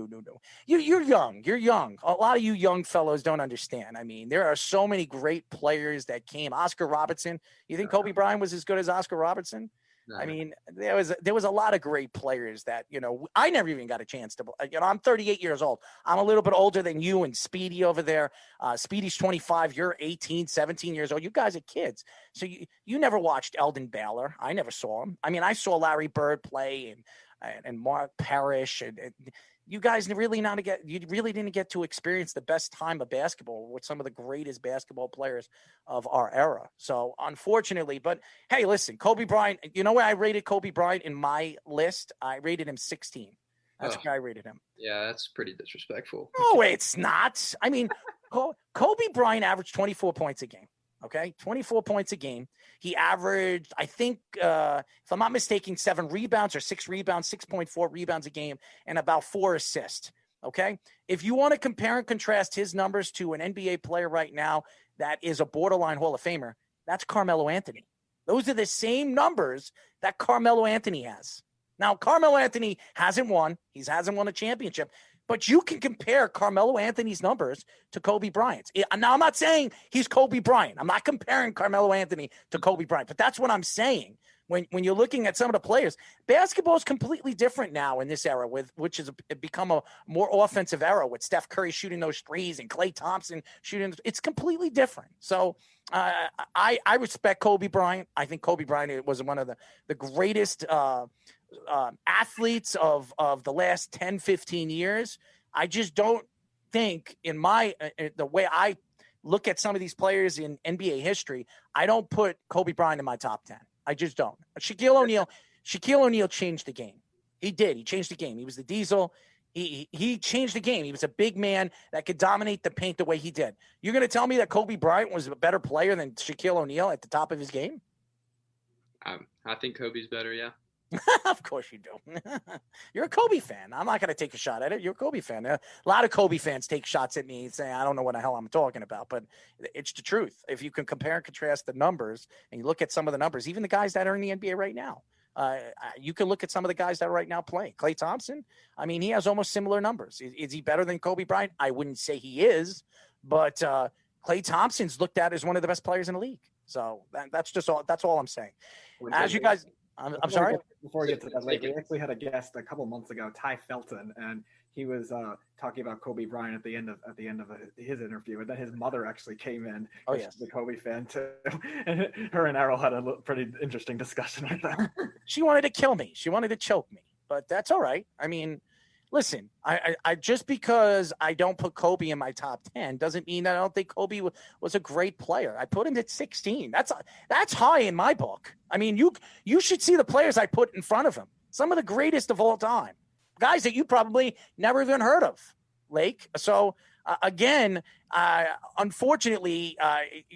G: You're young. You're young. A lot of you young fellows don't understand. I mean, there are so many great players that came. Oscar Robertson. You think Kobe Bryant was as good as Oscar Robertson? No. I mean, there was a lot of great players that, I never even got a chance to, I'm 38 years old. I'm a little bit older than you and Speedy over there. Speedy's 25. You're 18, 17 years old. You guys are kids. So you never watched Eldon Baylor. I never saw him. I mean, I saw Larry Bird play and Mark Parrish and you guys really didn't get to experience the best time of basketball with some of the greatest basketball players of our era. So unfortunately, but hey, listen, Kobe Bryant, you know where I rated Kobe Bryant in my list? I rated him 16. That's where I rated him.
I: Yeah, that's pretty disrespectful.
G: No, it's not. I mean, Kobe Bryant averaged 24 points a game. Okay, 24 points a game. He averaged, I think, if I'm not mistaken, 7 rebounds or 6 rebounds, 6.4 rebounds a game, and about 4 assists. Okay, if you want to compare and contrast his numbers to an NBA player right now that is a borderline Hall of Famer, that's Carmelo Anthony. Those are the same numbers that Carmelo Anthony has. Now, Carmelo Anthony hasn't won. He hasn't won a championship. But you can compare Carmelo Anthony's numbers to Kobe Bryant's. Now, I'm not saying he's Kobe Bryant. I'm not comparing Carmelo Anthony to Kobe Bryant. But that's what I'm saying. When you're looking at some of the players, basketball is completely different now in this era, which has become a more offensive era with Steph Curry shooting those threes and Klay Thompson shooting. It's completely different. So I respect Kobe Bryant. I think Kobe Bryant was one of the greatest athletes of the last 10, 15 years. I just don't think in the way I look at some of these players in NBA history, I don't put Kobe Bryant in my top 10. I just don't. Shaquille O'Neal changed the game. He did. He changed the game. He was the diesel. He changed the game. He was a big man that could dominate the paint the way he did. You're going to tell me that Kobe Bryant was a better player than Shaquille O'Neal at the top of his game?
I: I think Kobe's better, yeah.
G: Of course you do. You're a Kobe fan. I'm not going to take a shot at it. You're a Kobe fan. A lot of Kobe fans take shots at me and say, I don't know what the hell I'm talking about, but it's the truth. If you can compare and contrast the numbers and you look at some of the numbers, even the guys that are in the NBA right now, you can look at some of the guys that are right now playing. Klay Thompson, I mean, he has almost similar numbers. Is he better than Kobe Bryant? I wouldn't say he is, but Klay Thompson's looked at as one of the best players in the league. So that's all I'm saying. As you guys... I'm sorry?
H: Before we get to that later, we actually had a guest a couple months ago, Ty Felton, and he was talking about Kobe Bryant at the end of his interview, and then his mother actually came in.
G: Oh, yes.
H: She's a Kobe fan too, and her and Errol had a pretty interesting discussion with that.
G: She wanted to kill me. She wanted to choke me, but that's all right. I mean, listen, I just because I don't put Kobe in my top 10 doesn't mean that I don't think Kobe was a great player. I put him at 16. That's high in my book. I mean, you should see the players I put in front of him. Some of the greatest of all time. Guys that you probably never even heard of, Lake. So, again, unfortunately,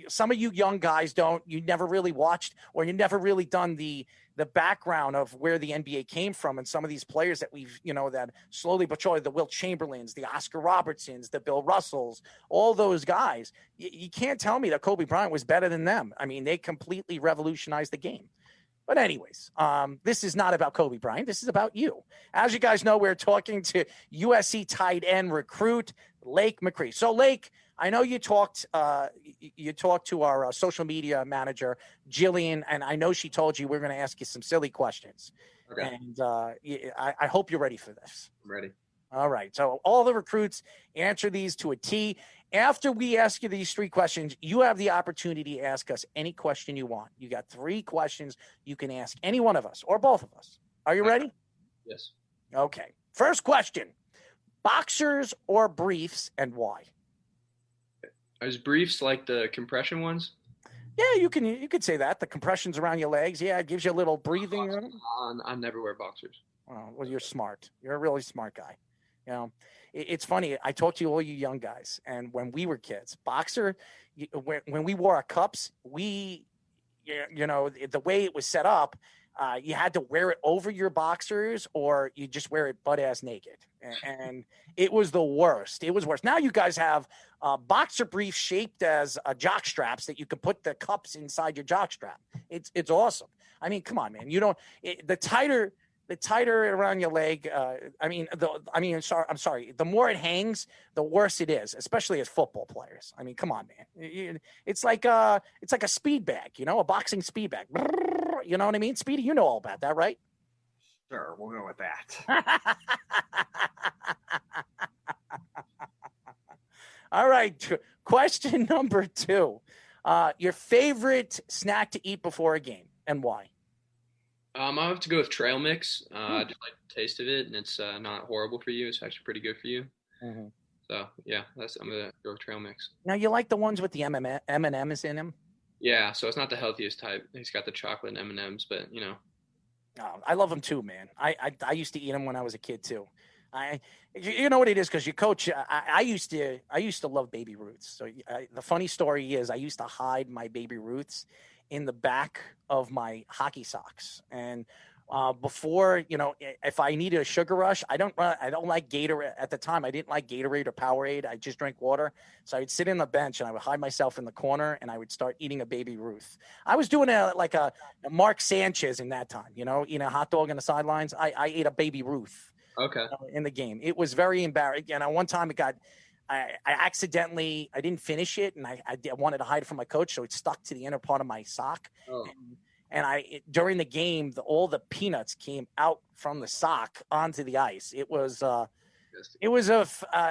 G: some of you young guys you never really watched or you never really done the background of where the NBA came from and some of these players that we've, that slowly but surely, the Wilt Chamberlains, the Oscar Robertsons, the Bill Russells, all those guys, you can't tell me that Kobe Bryant was better than them. I mean, they completely revolutionized the game. But anyways, this is not about Kobe Bryant. This is about you. As you guys know, we're talking to USC tight end recruit Lake McRee. So, Lake, I know you talked to our social media manager, Jillian, and I know she told you we're going to ask you some silly questions. Okay. And I hope you're ready for this.
I: I'm ready.
G: All right. So all the recruits answer these to a T. After we ask you these 3 questions, you have the opportunity to ask us any question you want. You got 3 questions you can ask any one of us or both of us. Are you ready?
I: Yes.
G: Okay. First question. Boxers or briefs, and why?
I: Is briefs like the compression ones?
G: Yeah, you could say that. The compressions around your legs. Yeah, it gives you a little breathing room.
I: I never wear boxers.
G: Oh, well, you're smart. You're a really smart guy. You know, it's funny. I talk to all you young guys, and when we were kids, when we wore our cups, the way it was set up, you had to wear it over your boxers, or you just wear it butt ass naked, and it was the worst. It was worse. Now you guys have boxer briefs shaped as jock straps that you can put the cups inside your jock strap. It's awesome. I mean, come on, man. The tighter around your leg. I'm sorry. The more it hangs, the worse it is, especially as football players. I mean, come on, man. It's like a speed bag, a boxing speed bag. You know what I mean? Speedy, you know all about that, right?
H: Sure, we'll go with that.
G: All right. Question number 2. Your favorite snack to eat before a game, and why?
I: I have to go with trail mix. I just like the taste of it, and it's not horrible for you. It's actually pretty good for you.
G: Mm-hmm.
I: So yeah, I'm gonna go with trail mix.
G: Now, you like the ones with the M&Ms in them?
I: Yeah, so it's not the healthiest type. It's got the chocolate and M&Ms, but
G: Oh, I love them too, man. I used to eat them when I was a kid too. You know what it is, because your coach. I used to love Baby Ruths. So the funny story is, I used to hide my Baby Ruths in the back of my hockey socks. And before, if I needed a sugar rush, I don't like Gatorade at the time. I didn't like Gatorade or Powerade. I just drank water. So I would sit in the bench and I would hide myself in the corner and I would start eating a Baby Ruth. I was doing a Mark Sanchez in that time, eating a hot dog on the sidelines. I ate a Baby Ruth.
I: Okay.
G: In the game. It was very embarrassing. And one time I accidentally, I didn't finish it, and I wanted to hide it from my coach, so it stuck to the inner part of my sock. Oh. And during the game, all the peanuts came out from the sock onto the ice. It was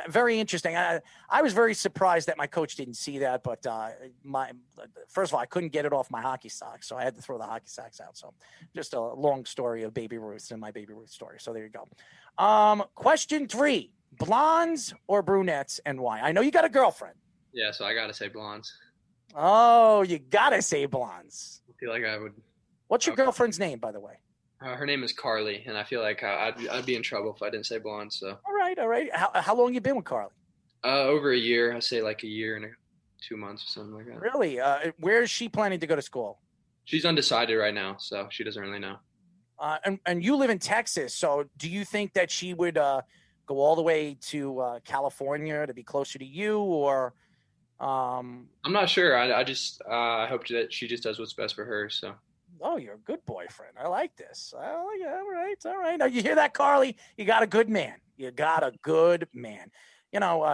G: very interesting. I was very surprised that my coach didn't see that, but first of all, I couldn't get it off my hockey socks, so I had to throw the hockey socks out. So just a long story of Baby Ruth and my Baby Ruth story. So there you go. Question 3. Blondes or brunettes, and why? I know you got a girlfriend.
I: Yeah, so I got to say blondes.
G: Oh, you got to say blondes.
I: I feel like I would.
G: What's your girlfriend's name, by the way?
I: Her name is Carly, and I feel like I'd be in trouble if I didn't say blondes. So.
G: All right. How long you been with Carly?
I: Over a year. I say like a year and 2 months or something like that.
G: Really? Where is she planning to go to school?
I: She's undecided right now, so she doesn't really know.
G: And you live in Texas, so do you think that she would go all the way to California to be closer to you, or?
I: I'm not sure. I just I hope that she just does what's best for her. So.
G: Oh, you're a good boyfriend. I like this. Oh, yeah, all right. Now, you hear that, Carly? You got a good man.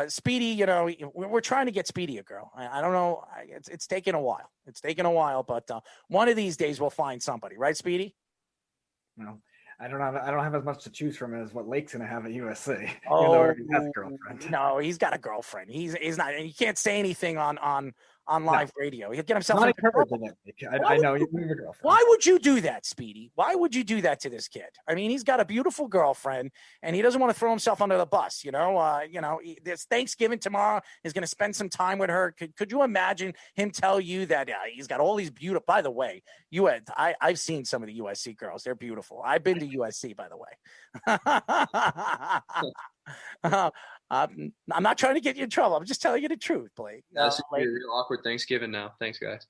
G: Speedy, we're trying to get Speedy a girl. I don't know. It's taken a while. But one of these days we'll find somebody. Right, Speedy?
H: No. I don't have as much to choose from as what Lake's gonna have at USC.
G: Oh,
H: he has a girlfriend.
G: No, he's got a girlfriend. He's not. And you can't say anything on live radio. He'll get himself.
H: Not encouraging it. I know you have a girlfriend.
G: Why would you do that, Speedy? Why would you do that to this kid? I mean, he's got a beautiful girlfriend, and he doesn't want to throw himself under the bus. There's Thanksgiving tomorrow. He's going to spend some time with her. Could you imagine him tell you that he's got all these beautiful? By the way, I've seen some of the USC girls. They're beautiful. I've been to USC, by the way. I'm not trying to get you in trouble. I'm just telling you the truth, Blake.
I: That's a real awkward Thanksgiving now. Thanks, guys.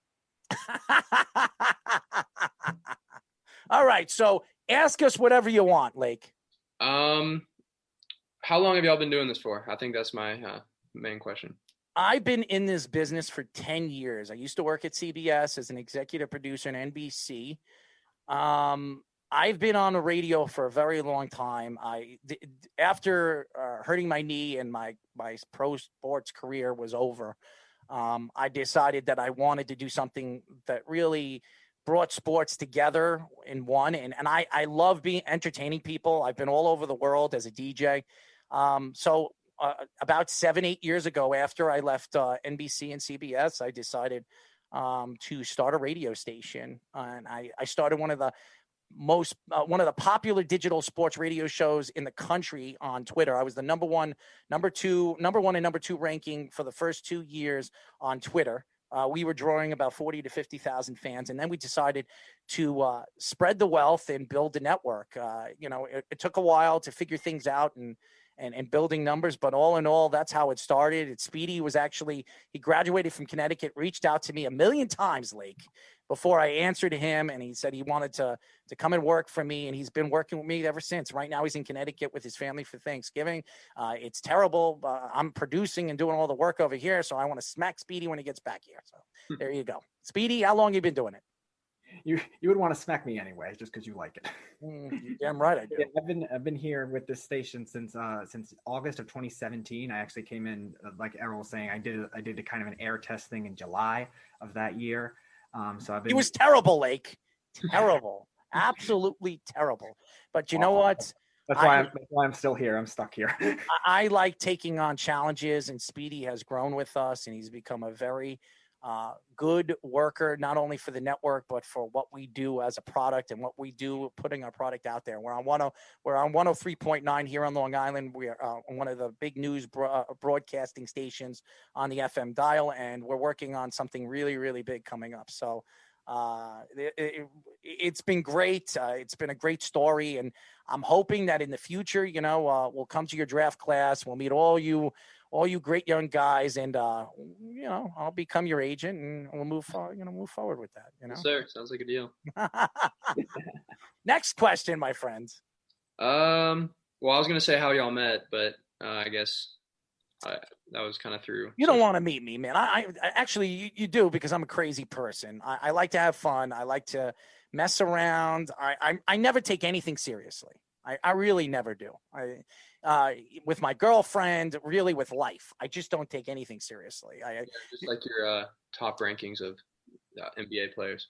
G: All right, so ask us whatever you want, Lake.
I: How long have y'all been doing this for? I think that's my main question.
G: I've been in this business for 10 years. I used to work at CBS as an executive producer in NBC. I've been on the radio for a very long time. After hurting my knee and my pro sports career was over, I decided that I wanted to do something that really brought sports together in one. And I love entertaining people. I've been all over the world as a DJ. So about 7-8 years ago, after I left NBC and CBS, I decided to start a radio station, and I started one of the popular digital sports radio shows in the country on Twitter. I was the number one and number two ranking for the first 2 years on Twitter. We were drawing about 40 to 50,000 fans, and then we decided to spread the wealth and build a network. It took a while to figure things out and building numbers, but all in all, that's how it started. Speedy he graduated from Connecticut, reached out to me a million times, Lake, before I answered him, and he said he wanted to come and work for me, and he's been working with me ever since. Right now, he's in Connecticut with his family for Thanksgiving. It's terrible. I'm producing and doing all the work over here, so I want to smack Speedy when he gets back here. So there you go. Speedy, how long you been doing it?
H: You would want to smack me anyway, just because you like it.
G: Damn right I do.
H: Yeah, I've been here with this station since August of 2017. I actually came in, like Errol was saying, I did a kind of an air test thing in July of that year. So I've been.
G: It was terrible, Lake. Terrible, absolutely terrible. But you know what?
H: That's why I'm still here. I'm stuck here.
G: I like taking on challenges, and Speedy has grown with us, and he's become a very good worker, not only for the network, but for what we do as a product and what we do putting our product out there. We're on 103.9 here on Long Island. We are one of the big news broadcasting stations on the FM dial, and we're working on something really, really big coming up. So it's been great. It's been a great story, and I'm hoping that in the future, we'll come to your draft class. We'll meet all you great young guys, and I'll become your agent, and we'll move forward with that.
I: Yes, sir. Sounds like a deal.
G: Next question, my friends.
I: Well, I was gonna say how y'all met, but I guess that was kind of through.
G: You don't want to meet me, man. I actually you do, because I'm a crazy person. I like to have fun. I like to mess around. I never take anything seriously. I really never do. With my girlfriend, really with life, I just don't take anything seriously.
I: Just like your top rankings of NBA players.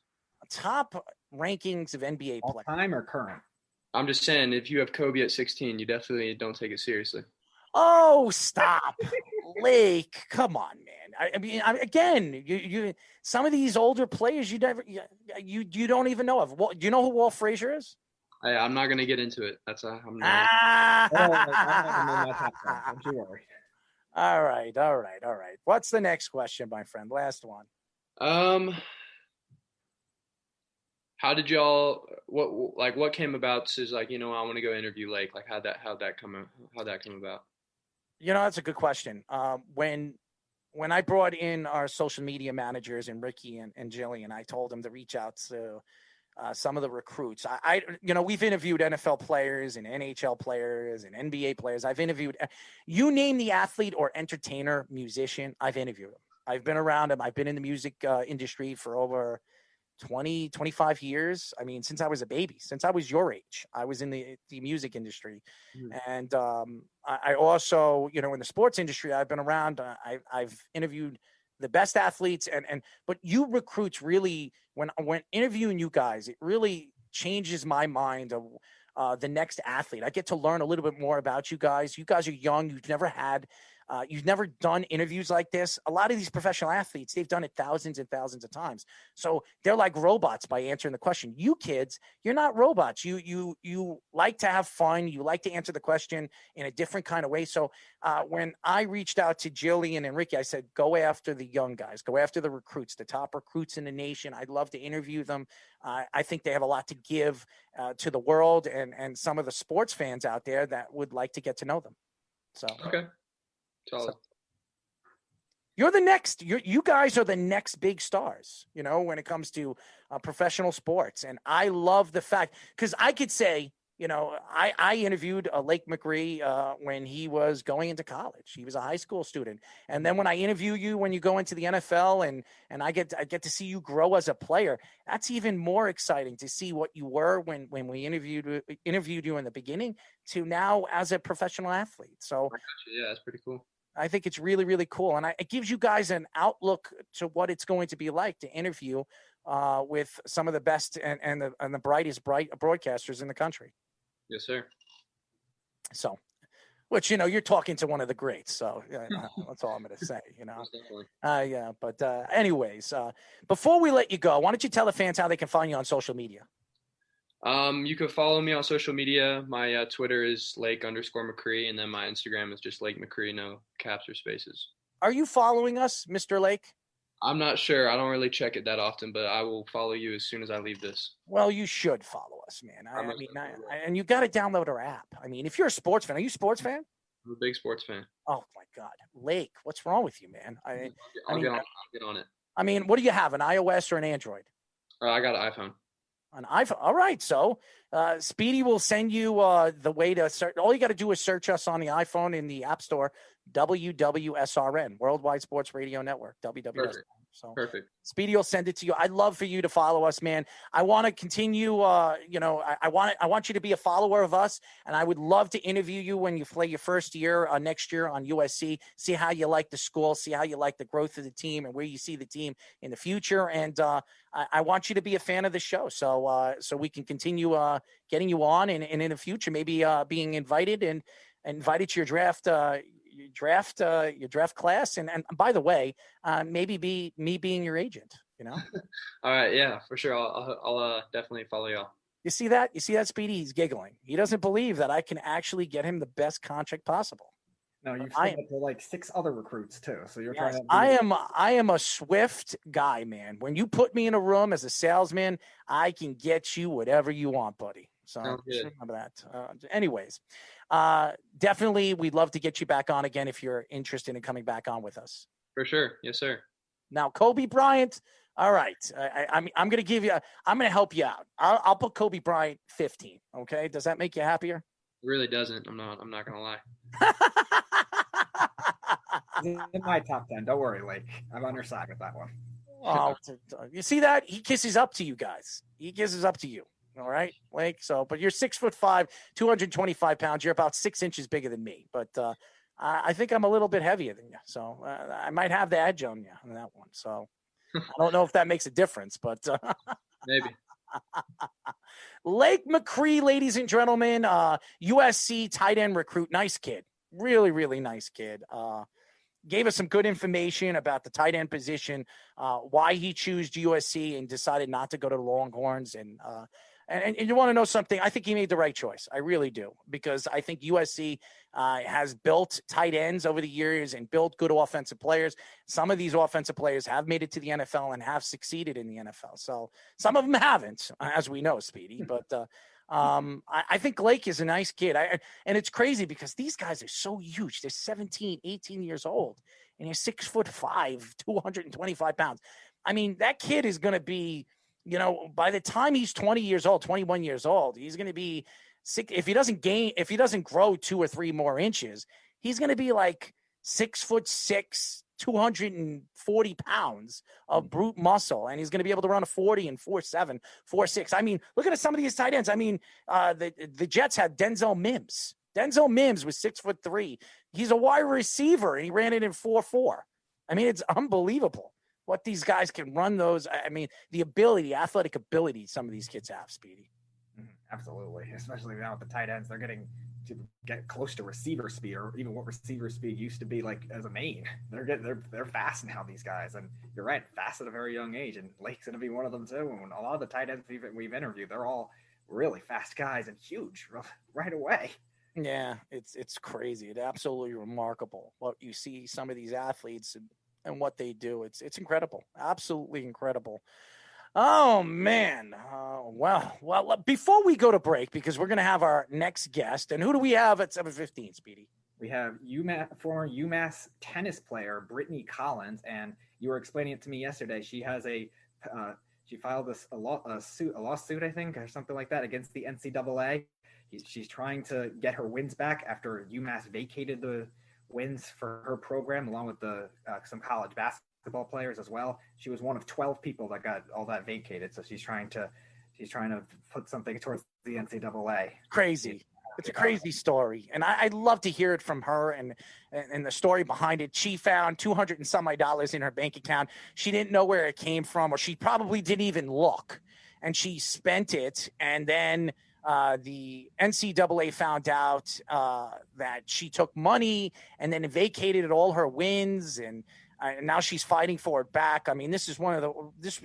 G: Top rankings of NBA
H: all
G: players.
H: Time or current?
I: I'm just saying, if you have Kobe at 16, you definitely don't take it seriously.
G: Oh, stop. Lake, come on, man. I mean, again, you some of these older players you don't even know of. Do you know who Walt Frazier is?
I: I'm not going to get into it. I'm not.
H: Don't you worry.
G: All right. What's the next question, my friend? Last one.
I: How did y'all? What came about? Is I want to go interview Lake. Like how'd that come about?
G: That's a good question. When I brought in our social media managers and Ricky and Jillian, I told them to reach out to some of the recruits. We've interviewed NFL players and NHL players and NBA players. I've interviewed, you name the athlete or entertainer, musician, I've interviewed them. I've been around them. I've been in the music industry for over 25 years. I mean, since I was a baby, since I was your age, I was in the music industry. And I also, in the sports industry, I've been around. I've interviewed the best athletes, but you recruits really, when interviewing you guys, it really changes my mind of the next athlete. I get to learn a little bit more about you guys. You guys are young. You've never done interviews like this. A lot of these professional athletes, they've done it thousands and thousands of times. So they're like robots by answering the question. You kids, you're not robots. You like to have fun. You like to answer the question in a different kind of way. So when I reached out to Jillian and Ricky, I said, go after the young guys, go after the recruits, the top recruits in the nation. I'd love to interview them. I think they have a lot to give to the world and some of the sports fans out there that would like to get to know them. So,
I: okay. So,
G: you're the next. You guys are the next big stars. When it comes to professional sports, and I love the fact, because I could say, I interviewed Lake McRee when he was going into college. He was a high school student, and then when I interview you when you go into the NFL, and I get to see you grow as a player. That's even more exciting to see what you were when we interviewed you in the beginning to now as a professional athlete. So
I: yeah, that's pretty cool.
G: I think it's really, really cool. And it gives you guys an outlook to what it's going to be like to interview with some of the best and the brightest broadcasters in the country.
I: Yes, sir.
G: So Which, you're talking to one of the greats. So that's all I'm going to say, Yeah. But anyways, before we let you go, why don't you tell the fans how they can find you on social media?
I: You can follow me on social media. My Twitter is Lake_McRee, and then my Instagram is just Lake McRee, no caps or spaces.
G: Are you following us, Mr. Lake?
I: I'm not sure. I don't really check it that often, but I will follow you as soon as I leave this.
G: Well, you should follow us, man. And you got to download our app. I mean, if you're a sports fan, are you a sports fan?
I: I'm a big sports fan.
G: Oh my God, Lake, what's wrong with you, man?
I: I'll get on it.
G: I mean, what do you have, an iOS or an Android?
I: I got an iPhone.
G: An iPhone. All right. So Speedy will send you the way to search. All you got to do is search us on the iPhone in the App Store, WWSRN, Worldwide Sports Radio Network, WWSRN. So
I: perfect.
G: Speedy will send it to you. I'd love for you to follow us, man. I want to continue. I want you to be a follower of us, and I would love to interview you when you play your first year next year on USC. See how you like the school. See how you like the growth of the team and where you see the team in the future. And I want you to be a fan of the show, so we can continue getting you on, and in the future maybe being invited and invited to your draft. Your draft class, and by the way, maybe be me being your agent.
I: All right, yeah, for sure. I'll definitely follow y'all.
G: You see that, Speedy? He's giggling. He doesn't believe that I can actually get him the best contract possible.
H: No, you've said that to like 6 other recruits too. So you're trying to.
G: I am a swift guy, man. When you put me in a room as a salesman, I can get you whatever you want, buddy. So just remember that. Anyways, definitely, we'd love to get you back on again if you're interested in coming back on with us.
I: For sure. Yes, sir.
G: Now, Kobe Bryant. All right. I'm going to give you. I'm going to help you out. I'll put Kobe Bryant 15. Okay. Does that make you happier?
I: It really doesn't. I'm not going to lie.
H: In my top 10. Don't worry, Lake. I'm on your side with that one.
G: Oh, you see that? He kisses up to you guys. He kisses up to you. All right, Lake. So, but you're 6'5", 225 pounds. You're about 6 inches bigger than me. But I think I'm a little bit heavier than you. So I might have the edge on you on that one. So I don't know if that makes a difference, but
I: maybe.
G: Lake McRee, ladies and gentlemen, USC tight end recruit. Nice kid. Really, really nice kid. Gave us some good information about the tight end position, why he chose USC and decided not to go to the Longhorns. And you want to know something? I think he made the right choice. I really do, because I think USC has built tight ends over the years and built good offensive players. Some of these offensive players have made it to the NFL and have succeeded in the NFL. So some of them haven't, as we know, Speedy. But I think Lake is a nice kid. And it's crazy because these guys are so huge. They're 17, 18 years old, and they're 6'5", 225 pounds. I mean, that kid is going to be, by the time he's 20 years old, 21 years old, he's going to be sick. If he doesn't grow 2 or 3 more inches, he's going to be like 6'6", 240 pounds of brute muscle, and he's going to be able to run a 40 and 4.7, 4.6. I mean, look at some of these tight ends. I mean, the Jets had Denzel Mims. Denzel Mims was 6'3". He's a wide receiver, and he ran it in 4.4. I mean, it's unbelievable what these guys can run those. I mean, the athletic ability some of these kids have, Speedy.
H: Absolutely. Especially now with the tight ends, they're getting to get close to receiver speed, or even what receiver speed used to be like as a main. They're fast now, these guys. And you're right, fast at a very young age. And Lake's going to be one of them too. And a lot of the tight ends we've interviewed, they're all really fast guys and huge right away.
G: Yeah, it's crazy. It's absolutely remarkable what you see some of these athletes and what they do. It's incredible. Absolutely incredible. Oh, man. Well, before we go to break, because we're going to have our next guest, and who do we have at 7:15, Speedy?
H: We have former UMass tennis player Brittany Collens, and you were explaining it to me yesterday. She has she filed a lawsuit, I think, or something like that, against the NCAA. She's trying to get her wins back after UMass vacated the wins for her program, along with some college basketball players as well. She was one of 12 people that got all that vacated, so she's trying to put something towards the NCAA.
G: Crazy. It's a crazy story, and I'd love to hear it from her and the story behind it. She found $200 and some odd in her bank account. She didn't know where it came from, or she probably didn't even look, and she spent it, and then The NCAA found out that she took money and then vacated all her wins, and now she's fighting for it back. I mean,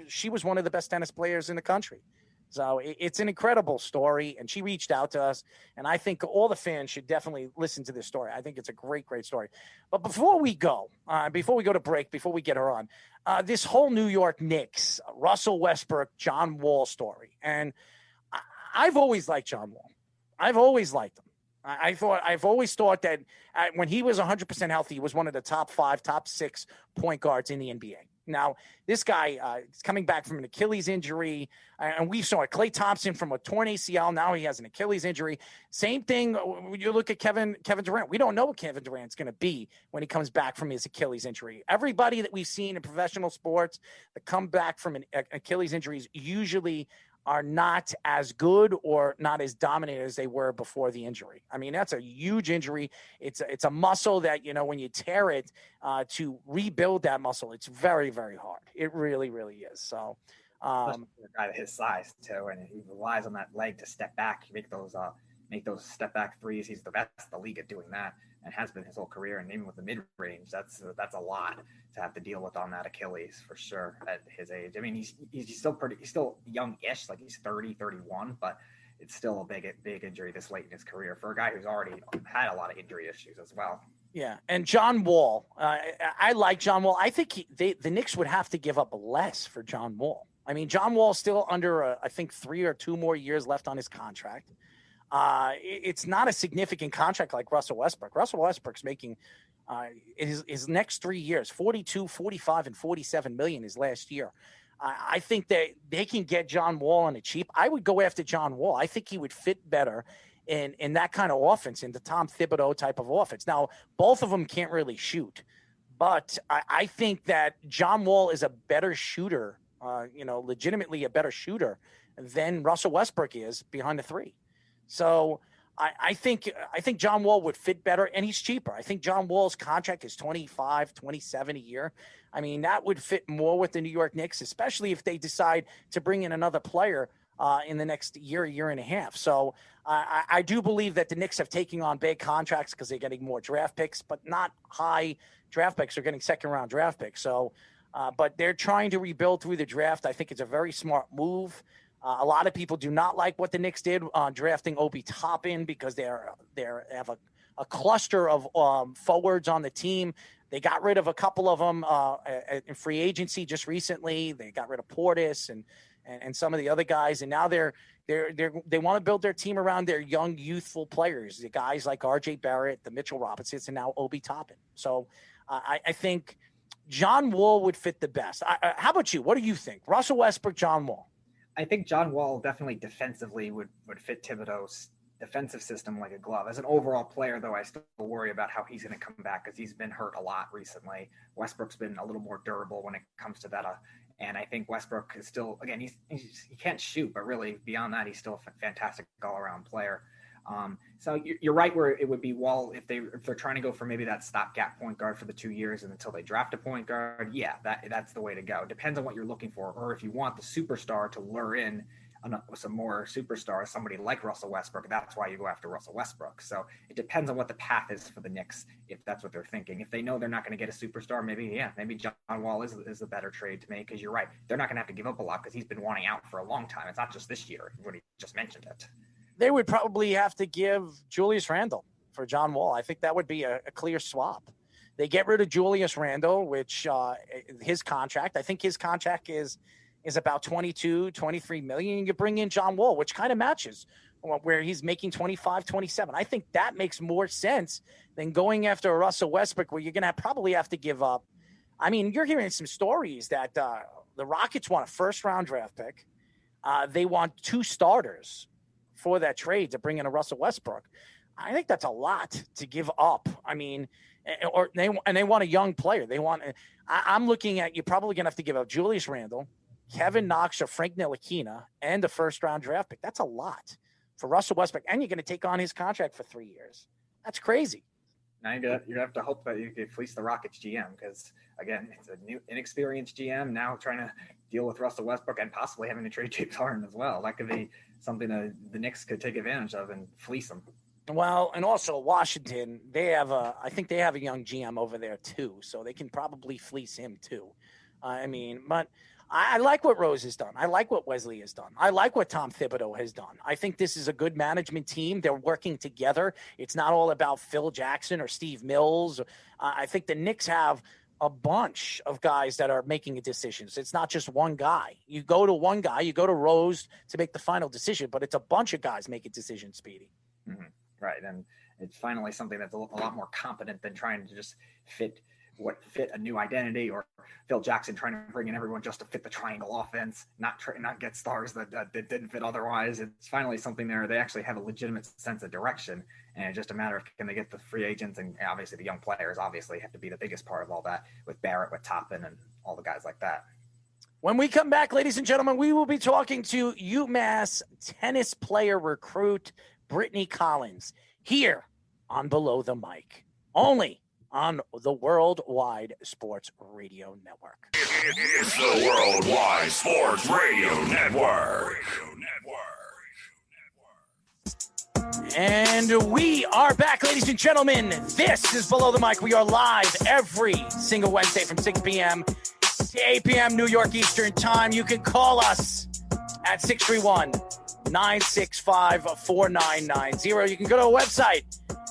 G: she was one of the best tennis players in the country. So it's an incredible story, and she reached out to us, and I think all the fans should definitely listen to this story. I think it's a great, great story. But before we go to break, before we get her on, this whole New York Knicks, Russell Westbrook, John Wall story, and I've always liked John Wall. I've always liked him. I've always thought that when he was 100% healthy, he was one of the top 5, top 6 point guards in the NBA. Now, this guy is coming back from an Achilles injury, and we saw it. Klay Thompson from a torn ACL. Now he has an Achilles injury. Same thing when you look at Kevin Durant. We don't know what Kevin Durant's going to be when he comes back from his Achilles injury. Everybody that we've seen in professional sports that come back from an Achilles injuries usually are not as good or not as dominant as they were before the injury. I mean, that's a huge injury. It's a muscle that, when you tear it, to rebuild that muscle, it's very, very hard. It really, really is. So,
H: a guy his size too, and he relies on that leg to step back, make those step back threes. He's the best in the league at doing that, and has been his whole career. And even with the mid range, that's a lot to have to deal with on that Achilles for sure at his age. I mean, he's still young-ish, like he's 30, 31, but it's still a big injury this late in his career for a guy who's already had a lot of injury issues as well.
G: Yeah, and John Wall, I like John Wall. I think the Knicks would have to give up less for John Wall. I mean, John Wall's still under, I think, 3 or 2 more years left on his contract. It's not a significant contract like Russell Westbrook. Russell Westbrook's making his next 3 years, 42, 45, and 47 million his last year. I think that they can get John Wall on the cheap. I would go after John Wall. I think he would fit better in that kind of offense, in the Tom Thibodeau type of offense. Now, both of them can't really shoot, but I think that John Wall is a better shooter, legitimately a better shooter than Russell Westbrook is behind the three. So I think John Wall would fit better, and he's cheaper. I think John Wall's contract is 25, 27 a year. I mean, that would fit more with the New York Knicks, especially if they decide to bring in another player in the next year and a half. So I do believe that the Knicks have taken on big contracts because they're getting more draft picks, but not high draft picks. They're getting second-round draft picks. So, but they're trying to rebuild through the draft. I think it's a very smart move. A lot of people do not like what the Knicks did on drafting Obi Toppin because they have a cluster of forwards on the team. They got rid of a couple of them in free agency just recently. They got rid of Portis and some of the other guys, and now they want to build their team around their young, youthful players, the guys like R.J. Barrett, the Mitchell Robinsons, and now Obi Toppin. So I think John Wall would fit the best. How about you? What do you think? Russell Westbrook, John Wall?
H: I think John Wall definitely defensively would fit Thibodeau's defensive system like a glove. As an overall player, though, I still worry about how he's going to come back because he's been hurt a lot recently. Westbrook's been a little more durable when it comes to that. And I think Westbrook is still, again, he can't shoot, but really beyond that, he's still a fantastic all-around player. So you're right where it would be Wall if they're trying to go for maybe that stopgap point guard for the 2 years and until they draft a point guard. Yeah, that's the way to go. Depends on what you're looking for, or if you want the superstar to lure in some more superstars, somebody like Russell Westbrook. That's why you go after Russell Westbrook. So it depends on what the path is for the Knicks, if that's what they're thinking. If they know they're not going to get a superstar, maybe John Wall is a better trade to make, because you're right. They're not going to have to give up a lot because he's been wanting out for a long time. It's not just this year when he just mentioned it.
G: They would probably have to give Julius Randle for John Wall. I think that would be a clear swap. They get rid of Julius Randle, which his contract, I think his contract is about 22, 23 million. You bring in John Wall, which kind of matches where he's making 25, 27. I think that makes more sense than going after a Russell Westbrook, where you're going to probably have to give up. I mean, you're hearing some stories that the Rockets want a first-round draft pick. They want 2 starters for that trade to bring in a Russell Westbrook. I think that's a lot to give up. I mean, they want a young player. I'm looking at, you're probably going to have to give up Julius Randle, Kevin Knox, or Frank Ntilikina, and a first-round draft pick. That's a lot for Russell Westbrook, and you're going to take on his contract for 3 years. That's crazy.
H: Now you have to hope that you can fleece the Rockets GM because, again, it's a new, inexperienced GM now trying to deal with Russell Westbrook and possibly having to trade James Harden as well. That could be something that the Knicks could take advantage of and fleece them.
G: Well, and also Washington, I think they have a young GM over there too, so they can probably fleece him too. But I like what Rose has done. I like what Wesley has done. I like what Tom Thibodeau has done. I think this is a good management team. They're working together. It's not all about Phil Jackson or Steve Mills. I think the Knicks have a bunch of guys that are making decisions. It's not just one guy. You go to one guy, you go to Rose to make the final decision, but it's a bunch of guys making decisions, Speedy.
H: Mm-hmm. Right. And it's finally something that's a lot more competent than trying to just fit a new identity, or Phil Jackson trying to bring in everyone just to fit the triangle offense, not get stars that didn't fit otherwise. It's finally something there. They actually have a legitimate sense of direction, and it's just a matter of can they get the free agents, and obviously the young players obviously have to be the biggest part of all that with Barrett, with Toppin, and all the guys like that.
G: When we come back, ladies and gentlemen, we will be talking to UMass tennis player recruit Brittany Collens here on Below the Mic, only on the Worldwide Sports Radio Network.
A: It's the Worldwide Sports Radio Network.
G: And we are back, ladies and gentlemen. This is Below the Mic. We are live every single Wednesday from 6 p.m. to 8 p.m. New York Eastern Time. You can call us at 631-965-4990. You can go to our website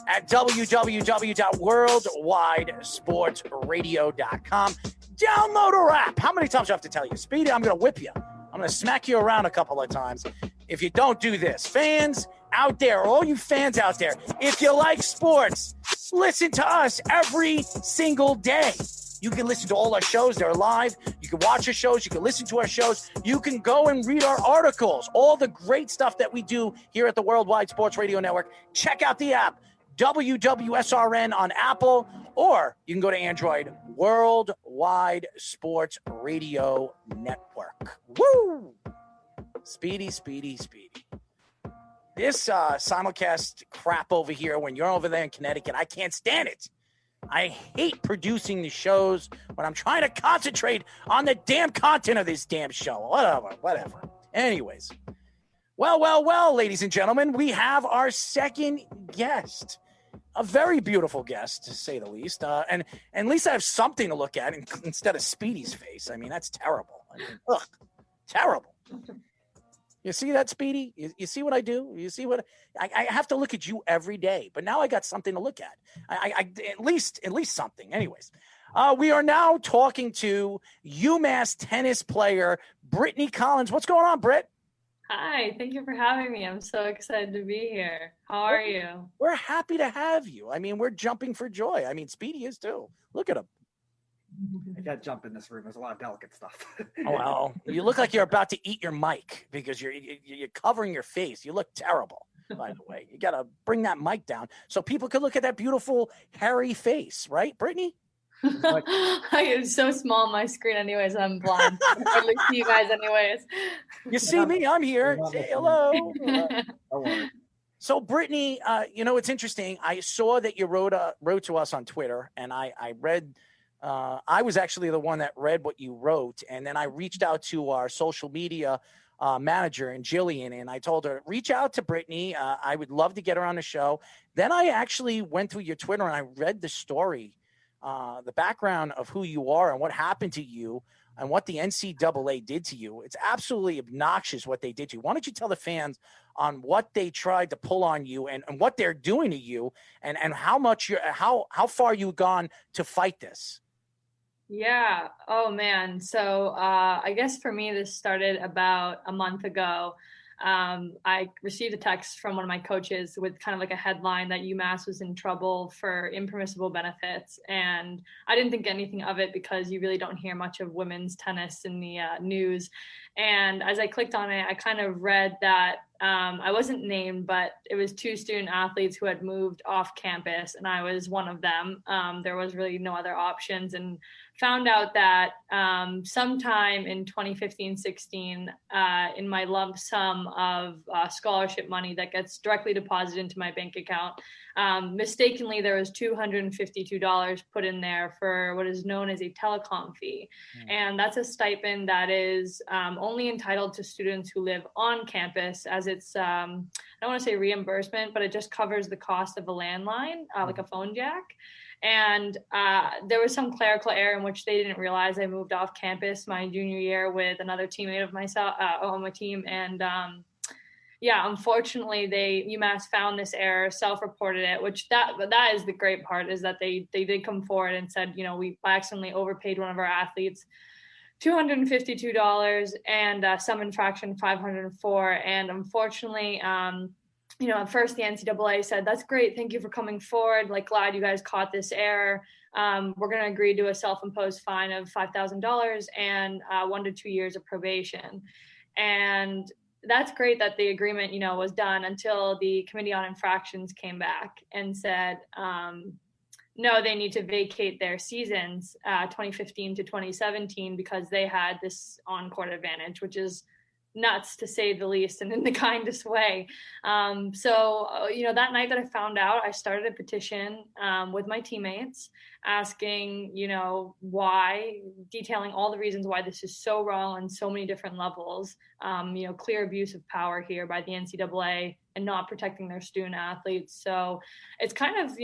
G: at www.worldwidesportsradio.com. Download our app. How many times do I have to tell you? Speedy, I'm going to whip you. I'm going to smack you around a couple of times if you don't do this. Fans out there, all you fans out there, if you like sports, listen to us every single day. You can listen to all our shows. They're live. You can watch our shows. You can listen to our shows. You can go and read our articles, all the great stuff that we do here at the Worldwide Sports Radio Network. Check out the app, WWSRN on Apple, or you can go to Android, Worldwide Sports Radio Network. Woo! Speedy. This simulcast crap over here, when you're over there in Connecticut, I can't stand it. I hate producing the shows when I'm trying to concentrate on the damn content of this damn show. Whatever. Anyways. Well, ladies and gentlemen, we have our second guest. A very beautiful guest, to say the least. And at least I have something to look at instead of Speedy's face. I mean, that's terrible. Terrible. You see that, Speedy? You see what I do? You see what I have to look at you every day, but now I got something to look at. I at least something. Anyways, we are now talking to UMass tennis player Brittany Collens. What's going on, Britt?
J: Hi, thank you for having me. I'm so excited to be here. How are you?
G: We're happy to have you. I mean, we're jumping for joy. I mean, Speedy is too. Look at him.
H: I got to jump in this room. There's a lot of delicate stuff.
G: Well, you look like you're about to eat your mic because you're covering your face. You look terrible, by the way. You got to bring that mic down so people can look at that beautiful, hairy face, right, Brittany?
J: I am so small on my screen anyways. I'm blind. I hardly see you guys anyways.
G: You see me. I'm here. Say hello. So, Brittany, it's interesting. I saw that you wrote to us on Twitter, and I read – I was actually the one that read what you wrote, and then I reached out to our social media manager, and Jillian, and I told her, reach out to Brittany. I would love to get her on the show. Then I actually went through your Twitter, and I read the story, the background of who you are and what happened to you and what the NCAA did to you. It's absolutely obnoxious what they did to you. Why don't you tell the fans on what they tried to pull on you and what they're doing to you and how far you've gone to fight this?
J: Yeah. Oh, man. So I guess for me, this started about a month ago. I received a text from one of my coaches with kind of like a headline that UMass was in trouble for impermissible benefits. And I didn't think anything of it because you really don't hear much of women's tennis in the news. And as I clicked on it, I kind of read that I wasn't named, but it was 2 student athletes who had moved off campus, and I was one of them. There was really no other options, and found out that sometime in 2015-16, in my lump sum of scholarship money that gets directly deposited into my bank account, Mistakenly, there was $252 put in there for what is known as a telecom fee. And that's a stipend that is only entitled to students who live on campus, as it's, I don't want to say reimbursement, but it just covers the cost of a landline, like a phone jack. And there was some clerical error in which they didn't realize I moved off campus my junior year with another teammate of myself on my team. And unfortunately, UMass found this error, self-reported it, which that is the great part, is that they did come forward and said, we accidentally overpaid one of our athletes $252 and some infraction $504. And unfortunately, at first the NCAA said, that's great, thank you for coming forward, like, glad you guys caught this error. We're going to agree to a self-imposed fine of $5,000 and 1 to 2 years of probation. And that's great that the agreement, was done, until the Committee on Infractions came back and said, no, they need to vacate their seasons 2015 to 2017 because they had this on-court advantage, which is nuts, to say the least, and in the kindest way. That night that I found out, I started a petition with my teammates asking, why, detailing all the reasons why this is so wrong on so many different levels. Clear abuse of power here by the NCAA and not protecting their student athletes. So it's kind of,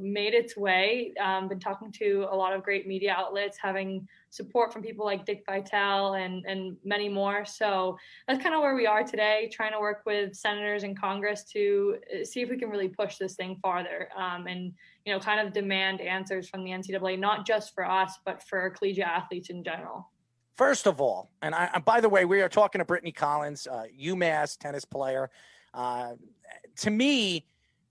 J: made its way. Been talking to a lot of great media outlets, having support from people like Dick Vitale and many more. So that's kind of where we are today, trying to work with senators in Congress to see if we can really push this thing farther and kind of demand answers from the NCAA, not just for us, but for collegiate athletes in general.
G: First of all, and by the way, we are talking to Brittany Collens, UMass tennis player. To me,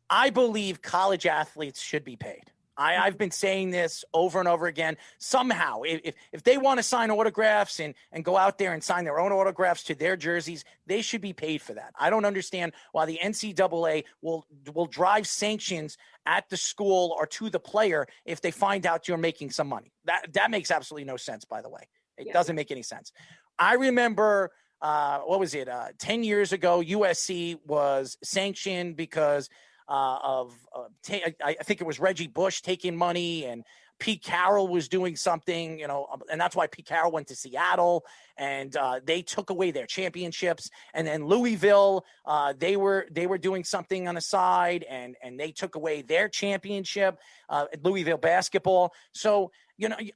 G: I believe college athletes should be paid. I've been saying this over and over again. Somehow, if they want to sign autographs and go out there and sign their own autographs to their jerseys, they should be paid for that. I don't understand why the NCAA will drive sanctions at the school or to the player if they find out you're making some money. That makes absolutely no sense, by the way. It doesn't make any sense. I remember, 10 years ago, USC was sanctioned because I think it was Reggie Bush taking money, and Pete Carroll was doing something, and that's why Pete Carroll went to Seattle, and they took away their championships. And then Louisville, they were doing something on the side, and they took away their championship, Louisville basketball. So,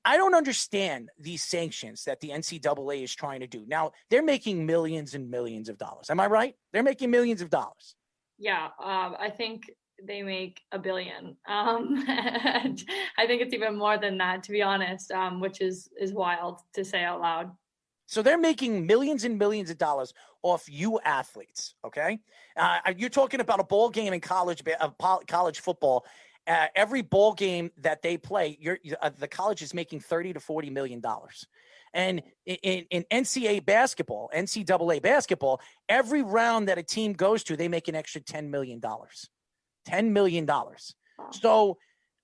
G: I don't understand these sanctions that the NCAA is trying to do. Now, they're making millions and millions of dollars. Am I right? They're making millions of dollars.
J: Yeah, I think they make $1 billion. I think it's even more than that, to be honest, which is wild to say out loud.
G: So they're making millions and millions of dollars off you athletes, okay? You're talking about a ball game in college football. Every ball game that they play, the college is making $30 to $40 million. And in NCAA basketball, every round that a team goes to, they make an extra $10 million. $10 million. So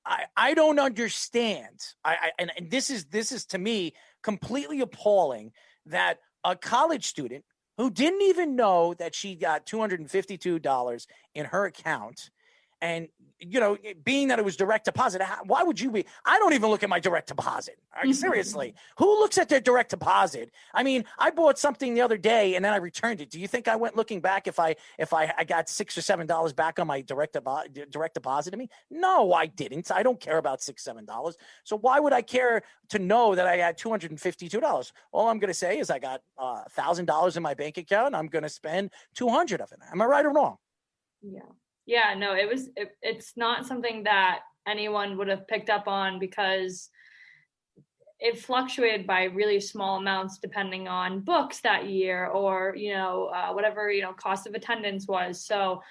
G: I don't understand. And this is to me completely appalling that a college student who didn't even know that she got $252 in her account, and being that it was direct deposit, why would you be? I don't even look at my direct deposit. Seriously, who looks at their direct deposit? I mean, I bought something the other day and then I returned it. Do you think I went looking back if I got $6 or $7 back on my direct deposit to me? No, I didn't. I don't care about $6, $7. So why would I care to know that I had $252? All I'm going to say is I got $1,000 in my bank account. I'm going to spend $200 of it. Am I right or wrong?
J: Yeah. Yeah, no, it's not something that anyone would have picked up on because it fluctuated by really small amounts depending on books that year or, whatever, cost of attendance was. So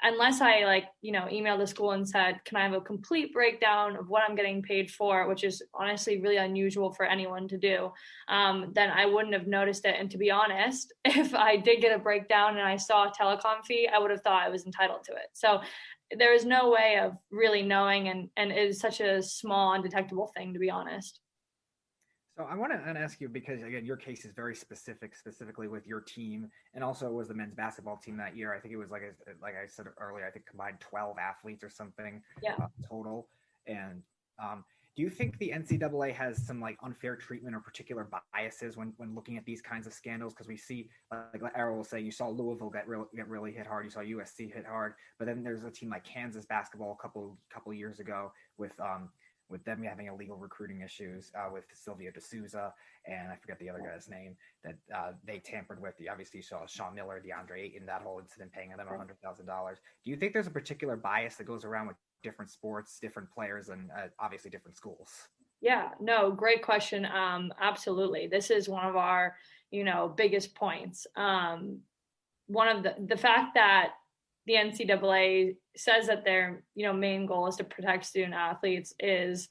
J: unless I emailed the school and said, can I have a complete breakdown of what I'm getting paid for, which is honestly really unusual for anyone to do, then I wouldn't have noticed it. And to be honest, if I did get a breakdown and I saw a telecom fee, I would have thought I was entitled to it. So there is no way of really knowing. And it is such a small undetectable thing, to be honest.
H: So I want to ask you, because again, your case is very specifically with your team, and also it was the men's basketball team that year. I think it was like I said earlier, I think combined 12 athletes or something total. And do you think the NCAA has some like unfair treatment or particular biases when looking at these kinds of scandals? Because we see, like Errol will say, you saw Louisville get really hit hard, you saw USC hit hard, but then there's a team like Kansas basketball a couple years ago with them having illegal recruiting issues with Sylvia D'Souza, and I forget the other guy's name, that they tampered with. Obviously, you saw Sean Miller, DeAndre Ayton, that whole incident, paying them $100,000. Do you think there's a particular bias that goes around with different sports, different players, and obviously different schools?
J: Yeah, no, great question. Absolutely. This is one of our, biggest points. One of the fact that the NCAA says that their, main goal is to protect student athletes is,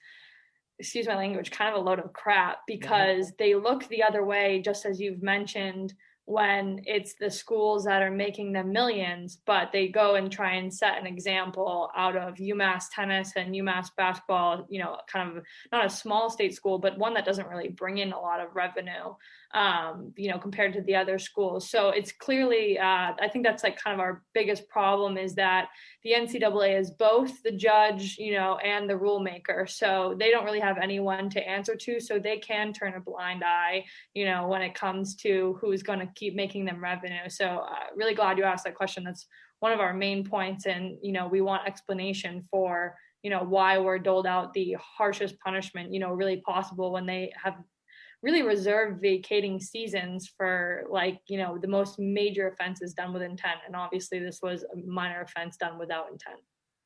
J: excuse my language, kind of a load of crap, because they look the other way, just as you've mentioned, when it's the schools that are making them millions, but they go and try and set an example out of UMass tennis and UMass basketball, kind of not a small state school, but one that doesn't really bring in a lot of revenue, compared to the other schools. So it's clearly, I think that's like kind of our biggest problem, is that the NCAA is both the judge, and the rule maker. So they don't really have anyone to answer to, so they can turn a blind eye, when it comes to who's going to keep making them revenue. So really glad you asked that question. That's one of our main points. And, we want explanation for, why we're doled out the harshest punishment, really possible, when they have really reserved vacating seasons for the most major offenses done with intent. And obviously this was a minor offense done without intent.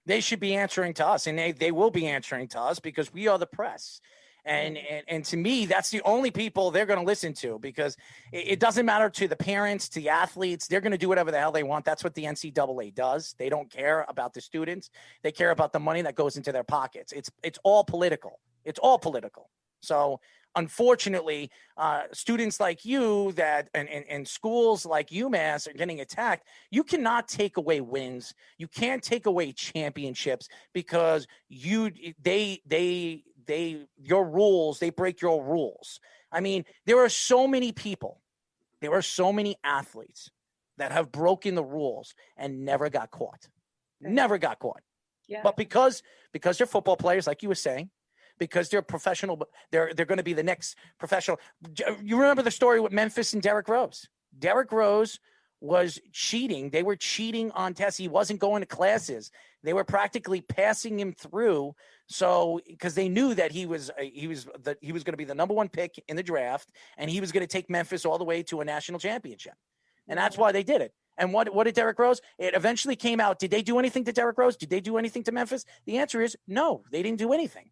G: They should be answering to us, and they will be answering to us, because we are the press. And to me, that's the only people they're going to listen to, because it doesn't matter to the parents, to the athletes. They're going to do whatever the hell they want. That's what the NCAA does. They don't care about the students. They care about the money that goes into their pockets. It's all political. It's all political. So unfortunately, students like you and schools like UMass are getting attacked. You cannot take away wins. You can't take away championships, because your rules, they break your rules. I mean, there are so many people, there are so many athletes that have broken the rules and never got caught. Never got caught.
J: Yeah.
G: But because they're football players, like you were saying, because they're professional, they're going to be the next professional. You remember the story with Memphis and Derrick Rose? Derrick Rose was cheating. They were cheating on tests. He wasn't going to classes. They were practically passing him through. So, because they knew that he was going to be the number one pick in the draft, and he was going to take Memphis all the way to a national championship. And that's why they did it. And what did Derrick Rose? It eventually came out. Did they do anything to Derrick Rose? Did they do anything to Memphis? The answer is no, they didn't do anything.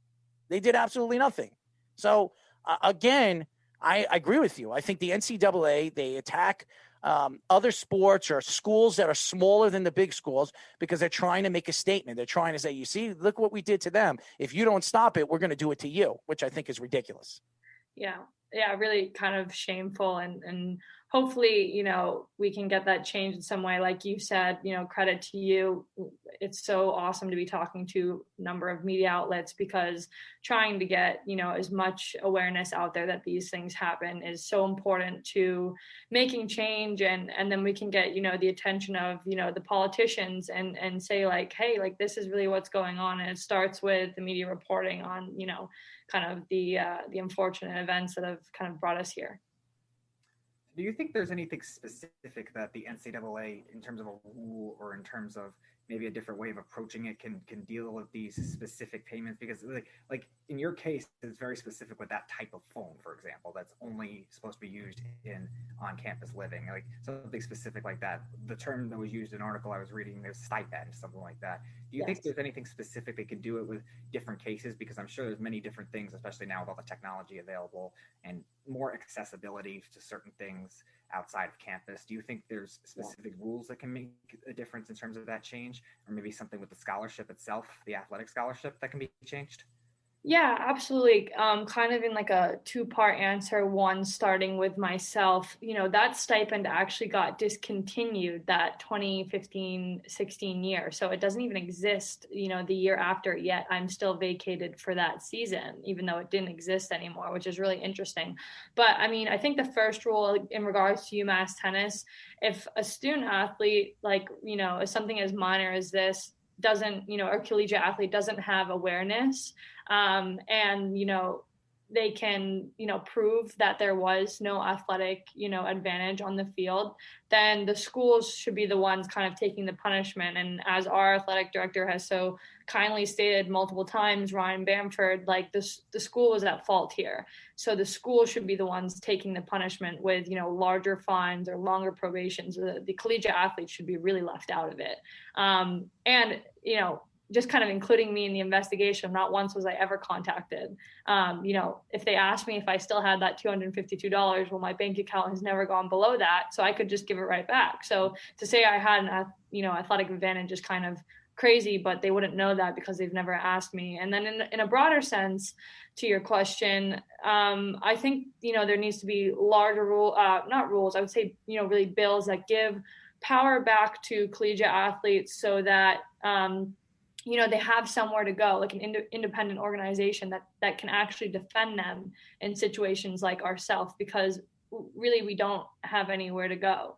G: They did absolutely nothing. So, again, I agree with you. I think the NCAA, they attack other sports or schools that are smaller than the big schools, because they're trying to make a statement. They're trying to say, you see, look what we did to them. If you don't stop it, we're going to do it to you, which I think is ridiculous.
J: Yeah, really kind of shameful. And hopefully, we can get that changed in some way. Like you said, credit to you. It's so awesome to be talking to a number of media outlets, because trying to get, as much awareness out there that these things happen is so important to making change. And then we can get, the attention of, the politicians and say like, hey, like this is really what's going on. And it starts with the media reporting on, kind of the unfortunate events that have kind of brought us here.
H: Do you think there's anything specific that the NCAA, in terms of a rule or in terms of maybe a different way of approaching it, can deal with these specific payments? Because like in your case, it's very specific with that type of phone, for example, that's only supposed to be used in on-campus living, like something specific like that. The term that was used in an article I was reading is stipend, something like that. Do you think there's anything specific they could do it with different cases? Because I'm sure there's many different things, especially now with all the technology available and more accessibility to certain things outside of campus. Do you think there's specific rules that can make a difference in terms of that change, or maybe something with the scholarship itself, the athletic scholarship, that can be changed?
J: Yeah, absolutely. Kind of in like a two-part answer, one starting with myself, that stipend actually got discontinued that 2015-16 year. So it doesn't even exist, the year after yet. I'm still vacated for that season, even though it didn't exist anymore, which is really interesting. But I mean, I think the first rule in regards to UMass tennis, if a student athlete, like, is something as minor as this, doesn't, or collegiate athlete doesn't have awareness, and they can prove that there was no athletic advantage on the field, then the schools should be the ones kind of taking the punishment. And as our athletic director has so kindly stated multiple times, Ryan Bamford, like the school was at fault here, so the school should be the ones taking the punishment with larger fines or longer probations. The collegiate athletes should be really left out of it. And just kind of including me in the investigation, not once was I ever contacted. If they asked me if I still had that $252, well, my bank account has never gone below that, so I could just give it right back. So to say I had an athletic advantage is kind of crazy, but they wouldn't know that because they've never asked me. And then in a broader sense, to your question, I think there needs to be larger not rules, I would say really bills that give power back to collegiate athletes so that they have somewhere to go, like an independent organization that can actually defend them in situations like ourselves, because really we don't have anywhere to go.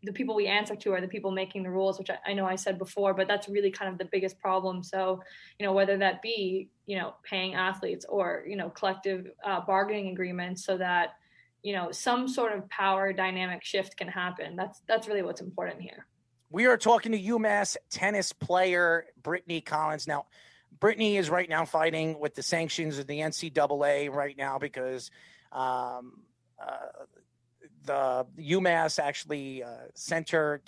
J: The people we answer to are the people making the rules, which I know I said before, but that's really kind of the biggest problem. So, whether that be, paying athletes or, collective bargaining agreements so that, some sort of power dynamic shift can happen. That's really what's important here.
G: We are talking to UMass tennis player Brittany Collens. Now, Brittany is right now fighting with the sanctions of the NCAA right now because the UMass actually sent her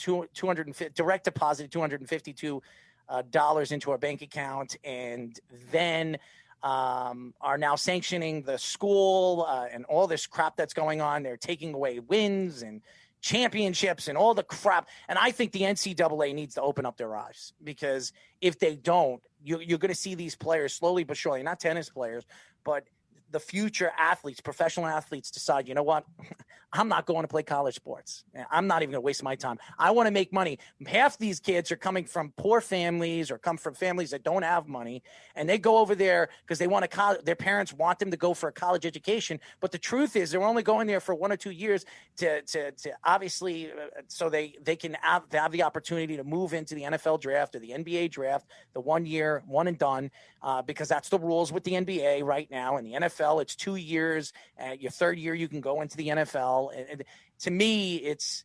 G: direct deposit $252 into her bank account, and then are now sanctioning the school and all this crap that's going on. They're taking away wins and championships and all the crap. And I think the NCAA needs to open up their eyes, because if they don't, you're going to see these players slowly but surely, not tennis players, but the future athletes, professional athletes, decide, you know what, I'm not going to play college sports. I'm not even going to waste my time. I want to make money. Half these kids are coming from poor families or come from families that don't have money, and they go over there because they want to. Their parents want them to go for a college education, but the truth is they're only going there for 1 or 2 years to obviously so they can have the opportunity to move into the NFL draft or the NBA draft, the 1 year, one and done, because that's the rules with the NBA right now. In the NFL, it's 2 years. Your third year, you can go into the NFL. And to me, it's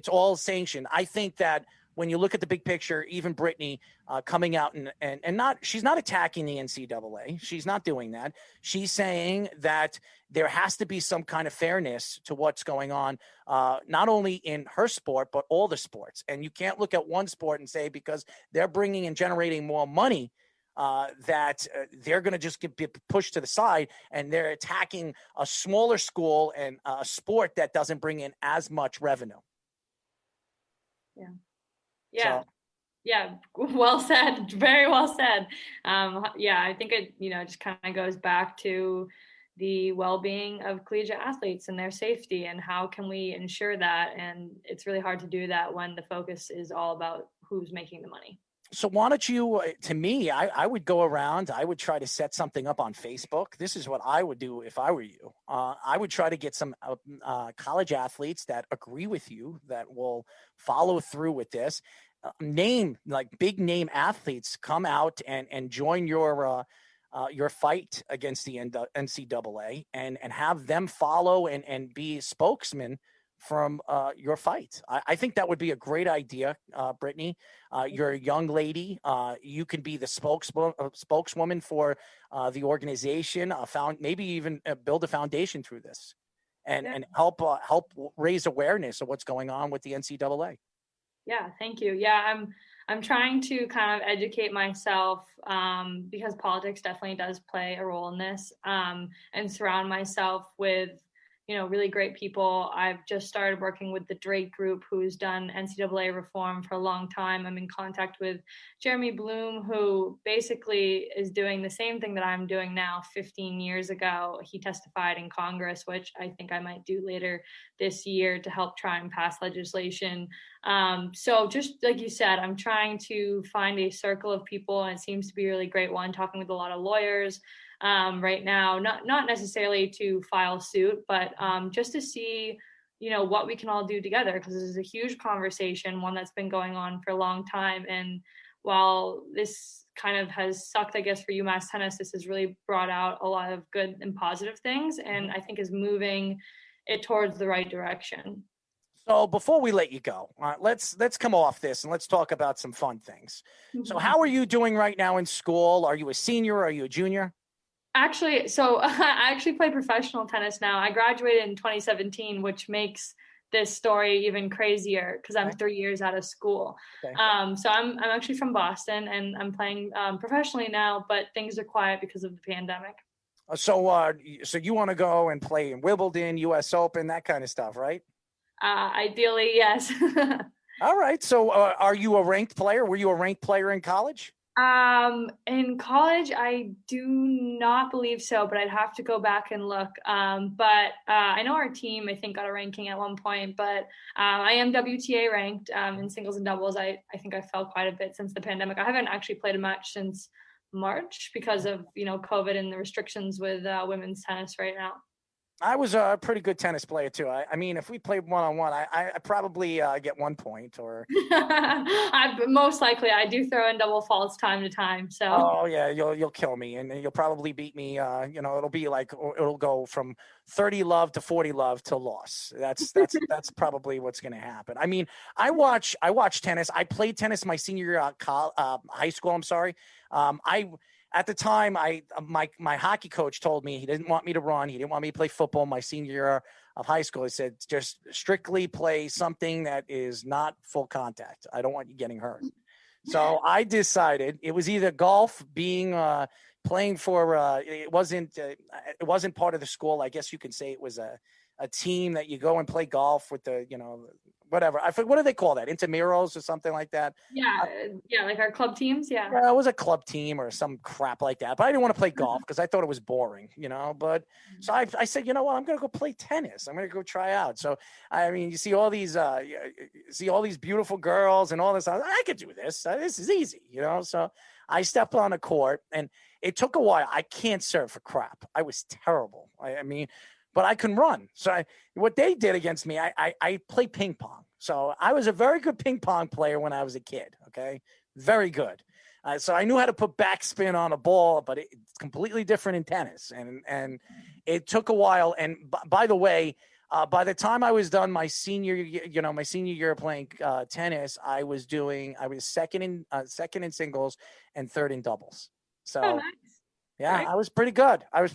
G: all sanctioned. I think that when you look at the big picture, even Brittany coming out and she's not attacking the NCAA. She's not doing that. She's saying that there has to be some kind of fairness to what's going on, not only in her sport, but all the sports. And you can't look at one sport and say because they're bringing and generating more money, that they're going to just get pushed to the side, and they're attacking a smaller school and a sport that doesn't bring in as much revenue.
J: Yeah. Well said. Very well said. I think it, just kind of goes back to the well-being of collegiate athletes and their safety, and how can we ensure that? And it's really hard to do that when the focus is all about who's making the money.
G: So why don't you, to me, I would go around, I would try to set something up on Facebook. This is what I would do if I were you. I would try to get some college athletes that agree with you, that will follow through with this. Big name athletes come out and join your fight against the NCAA and have them follow and be spokesmen from your fight. I think that would be a great idea, Brittany. You're a young lady. You can be the spokeswoman for the organization, maybe even build a foundation through this and help raise awareness of what's going on with the NCAA.
J: Yeah, thank you. Yeah, I'm trying to kind of educate myself because politics definitely does play a role in this, and surround myself with really great people. I've just started working with the Drake Group, who's done NCAA reform for a long time. I'm in contact with Jeremy Bloom, who basically is doing the same thing that I'm doing now 15 years ago. He testified in Congress, which I think I might do later this year to help try and pass legislation. So just like you said, I'm trying to find a circle of people, and it seems to be a really great one, talking with a lot of lawyers right now, not necessarily to file suit, but just to see, what we can all do together, because this is a huge conversation, one that's been going on for a long time. And while this kind of has sucked, I guess, for UMass tennis, this has really brought out a lot of good and positive things, and I think is moving it towards the right direction.
G: So before we let you go, let's come off this and let's talk about some fun things. So how are you doing right now in school? Are you a senior? Are you a junior?
J: Actually, so I actually play professional tennis now. I graduated in 2017, which makes this story even crazier because I'm 3 years out of school. Okay. So I'm actually from Boston, and I'm playing professionally now, but things are quiet because of the pandemic.
G: So you want to go and play in Wimbledon, U.S. Open, that kind of stuff, right?
J: Ideally, yes.
G: All right. So are you a ranked player? Were you a ranked player in college?
J: In college, I do not believe so, but I'd have to go back and look. But I know our team, I think, got a ranking at one point, but I am WTA ranked in singles and doubles. I think I fell quite a bit since the pandemic. I haven't actually played a match since March because of, COVID and the restrictions with women's tennis right now.
G: I was a pretty good tennis player too. I mean, if we played one-on-one, I probably get 1 point or.
J: Most likely, I do throw in double faults time to time. So.
G: Oh yeah, you'll kill me, and you'll probably beat me. It'll be like it'll go from 30-love to 40-love to loss. That's probably what's going to happen. I mean, I watch tennis. I played tennis my senior year at high school. I'm sorry. At the time, my hockey coach told me he didn't want me to run. He didn't want me to play football my senior year of high school. He said, just strictly play something that is not full contact. I don't want you getting hurt. So I decided it was either golf, playing for it wasn't part of the school. I guess you can say it was a team that you go and play golf with the, whatever. I forget, what do they call that? Intramurals or something like that?
J: Yeah, like our club teams, yeah.
G: Yeah, it was a club team or some crap like that. But I didn't want to play golf because I thought it was boring, But so I said, you know what? I'm going to go play tennis. I'm going to go try out. So, I mean, you see all these beautiful girls and all this. I could do this. This is easy, So I stepped on a court, and it took a while. I can't serve for crap. I was terrible. I mean, but I can run. So what they did against me, I play ping pong. So I was a very good ping pong player when I was a kid. Okay. Very good. So I knew how to put backspin on a ball, but it's completely different in tennis. And it took a while. And by the way, by the time I was done my senior year playing tennis, I was second in singles and third in doubles. So
J: nice.
G: Yeah, right. I was pretty good. I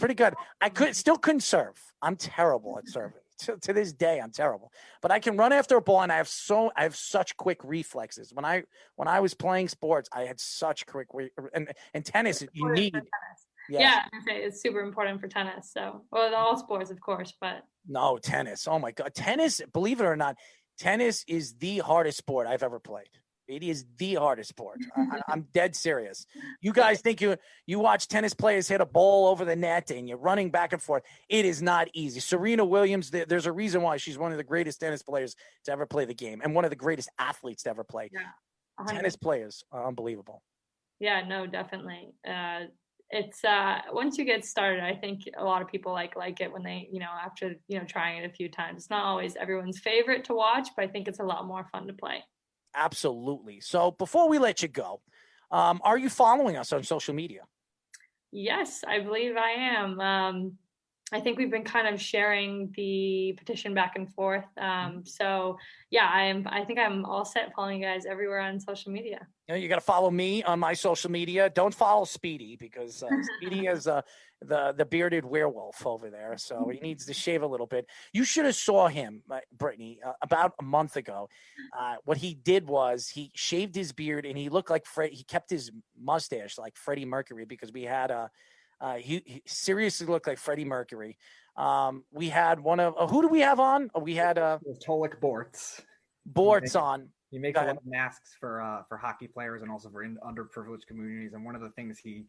G: still couldn't serve. I'm terrible at serving. To this day, I'm terrible. But I can run after a ball, and I have such quick reflexes. When I was playing sports, I had such quick and tennis. You need.
J: Yeah, it's super important for tennis. So, well, all sports, of course, but
G: no, tennis. Oh my God, tennis. Believe it or not, tennis is the hardest sport I've ever played. It is the hardest sport. I'm dead serious. You guys think you watch tennis players hit a ball over the net and you're running back and forth. It is not easy. Serena Williams, there's a reason why she's one of the greatest tennis players to ever play the game and one of the greatest athletes to ever play. Yeah, tennis players are unbelievable.
J: Yeah, no, definitely. It's once you get started, I think a lot of people like it when they, after, trying it a few times. It's not always everyone's favorite to watch, but I think it's a lot more fun to play.
G: Absolutely. So before we let you go, are you following us on social media?
J: Yes, I believe I am. I think we've been kind of sharing the petition back and forth. So yeah, I think I'm all set following you guys everywhere on social media.
G: You got to follow me on my social media. Don't follow Speedy because Speedy is the bearded werewolf over there. So he needs to shave a little bit. You should have saw him, Brittany, about a month ago. What he did was he shaved his beard and he looked like he kept his mustache like Freddie Mercury because we had He seriously looked like Freddie Mercury. We had one of who do we have on? We had
H: Tolik Bortz.
G: Bortz on.
H: He makes a lot of masks for hockey players and also for underprivileged communities. And one of the things he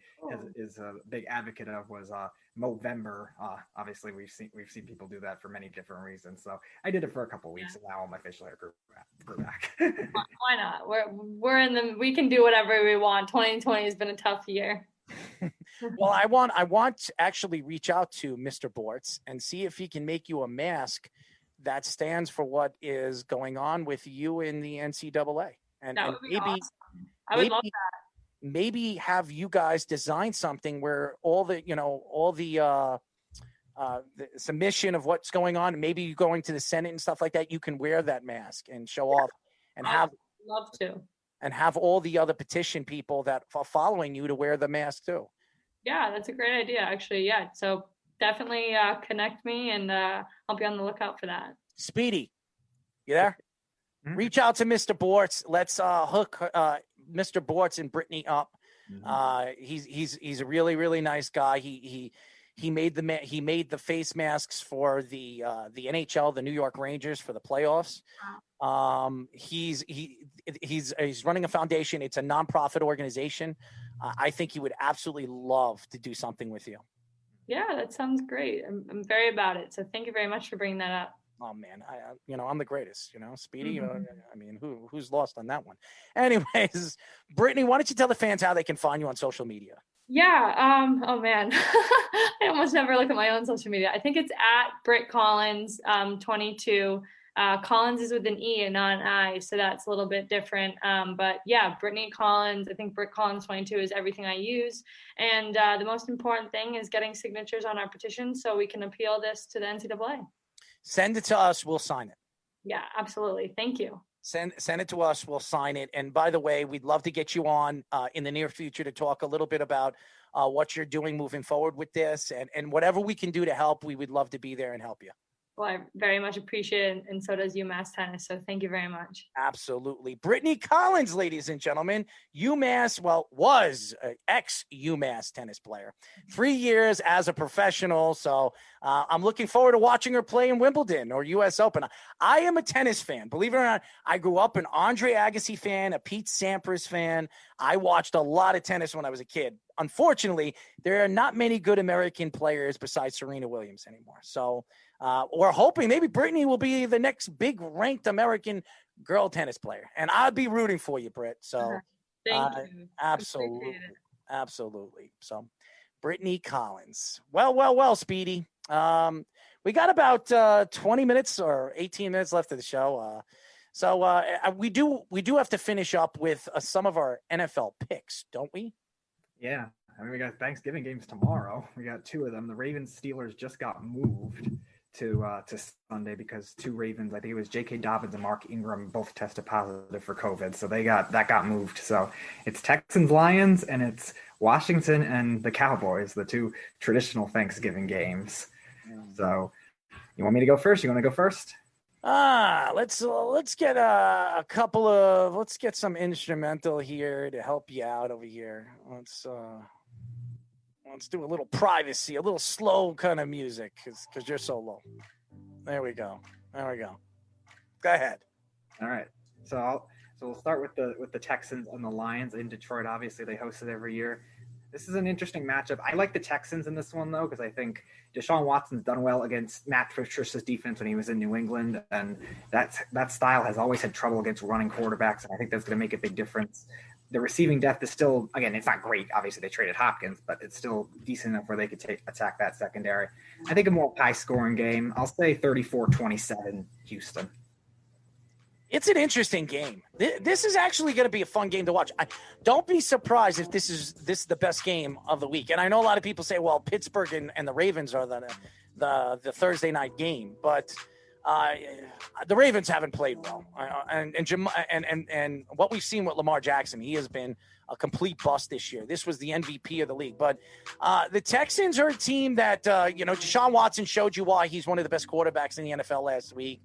H: is a big advocate of was Movember. Obviously, we've seen people do that for many different reasons. So I did it for a couple of weeks, and now all my facial hair grew back.
J: Why not? We can do whatever we want. 2020 has been a tough year.
G: Well, I want to actually reach out to Mr. Bortz and see if he can make you a mask that stands for what is going on with you in the NCAA. And maybe, awesome.
J: I would love that.
G: Maybe have you guys design something where all the submission of what's going on, maybe you going to the Senate and stuff like that, you can wear that mask and show off and
J: love to.
G: And have all the other petition people that are following you to wear the mask too.
J: Yeah, that's a great idea, actually. Yeah. So definitely connect me and I'll be on the lookout for that. Speedy,
G: you there? Mm-hmm. Reach out to Mr. Bortz. Let's hook Mr. Bortz and Brittany up. Mm-hmm. He's a really, really nice guy. He made the face masks for the NHL, the New York Rangers, for the playoffs. He's running a foundation. It's a nonprofit organization. I think he would absolutely love to do something with you.
J: Yeah, that sounds great. I'm very about it. So thank you very much for bringing that up.
G: Oh man, I'm the greatest. Speedy. I mean, who's lost on that one? Anyways, Brittany, why don't you tell the fans how they can find you on social media?
J: Yeah. Oh man, I almost never look at my own social media. I think it's at Britt Collins 22. Collins is with an E and not an I, so that's a little bit different. But yeah, Brittany Collins, I think Britt Collins 22 is everything I use. And the most important thing is getting signatures on our petition so we can appeal this to the NCAA.
G: Send it to us. We'll sign it.
J: Yeah, absolutely. Thank you.
G: Send it to us. We'll sign it. And by the way, we'd love to get you on in the near future to talk a little bit about what you're doing moving forward with this. And whatever we can do to help, we would love to be there and help you.
J: Well, I very much appreciate it, and so does UMass Tennis, so thank you very much.
G: Absolutely. Brittany Collins, ladies and gentlemen, was an ex-UMass tennis player. 3 years as a professional, so I'm looking forward to watching her play in Wimbledon or U.S. Open. I am a tennis fan. Believe it or not, I grew up an Andre Agassi fan, a Pete Sampras fan. I watched a lot of tennis when I was a kid. Unfortunately, there are not many good American players besides Serena Williams anymore. So we're hoping maybe Brittany will be the next big ranked American girl tennis player. And I'd be rooting for you, Britt. So
J: thank you.
G: Absolutely. So Brittany Collins. Well, Speedy. We got about 20 minutes or 18 minutes left of the show. So we do have to finish up with some of our NFL picks, don't we?
H: Yeah. I mean, we got Thanksgiving games tomorrow. We got two of them. The Ravens-Steelers just got moved to Sunday because two Ravens, I think it was J.K. Dobbins and Mark Ingram, both tested positive for COVID. So that got moved. So it's Texans-Lions and it's Washington and the Cowboys, the two traditional Thanksgiving games. So you want me to go first? You want to go first?
G: Let's get let's get some instrumental here to help you out over here. Let's do a little privacy, a little slow kind of music because you're so low. There we go. Go ahead.
H: All right. So we'll start with the Texans and the Lions in Detroit. Obviously, they host it every year. This is an interesting matchup. I like the Texans in this one, though, because I think Deshaun Watson's done well against Matt Patricia's defense when he was in New England, and that style has always had trouble against running quarterbacks, and I think that's going to make a big difference. The receiving depth is still, again, it's not great. Obviously, they traded Hopkins, but it's still decent enough where they could attack that secondary. I think a more high-scoring game. I'll say 34-27 Houston.
G: It's an interesting game. This is actually going to be a fun game to watch. Don't be surprised if this is the best game of the week. And I know a lot of people say, well, Pittsburgh and the Ravens are the Thursday night game, but the Ravens haven't played well. And what we've seen with Lamar Jackson, he has been a complete bust this year. This was the MVP of the league. But the Texans are a team that, Deshaun Watson showed you why he's one of the best quarterbacks in the NFL last week.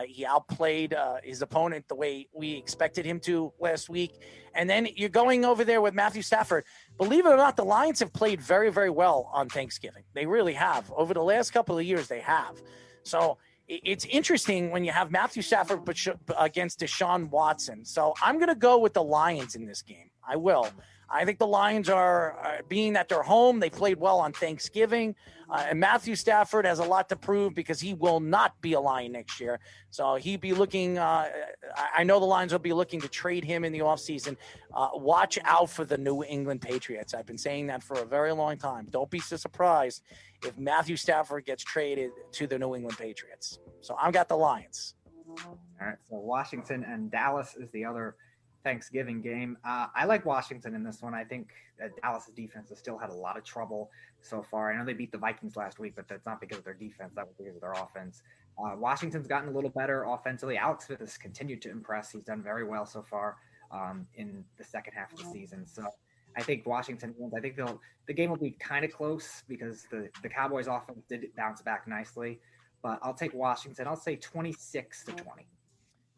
G: He outplayed his opponent the way we expected him to last week. And then you're going over there with Matthew Stafford. Believe it or not, the Lions have played very, very well on Thanksgiving. They really have. Over the last couple of years, they have. So it's interesting when you have Matthew Stafford against Deshaun Watson. So I'm going to go with the Lions in this game. I will. I think the Lions are being that they're home. They played well on Thanksgiving. And Matthew Stafford has a lot to prove because he will not be a Lion next year. So he'd be looking I know the Lions will be looking to trade him in the offseason. Watch out for the New England Patriots. I've been saying that for a very long time. Don't be so surprised if Matthew Stafford gets traded to the New England Patriots. So I've got the Lions.
H: All right, so Washington and Dallas is the other Thanksgiving game. I like Washington in this one. I think that Dallas' defense has still had a lot of trouble so far. I know they beat the Vikings last week, but that's not because of their defense. That was because of their offense. Washington's gotten a little better offensively. Alex Smith has continued to impress. He's done very well so far in the second half of the season. So I think Washington wins. I think the game will be kind of close because the Cowboys' offense did bounce back nicely. But I'll take Washington. I'll say 26-20.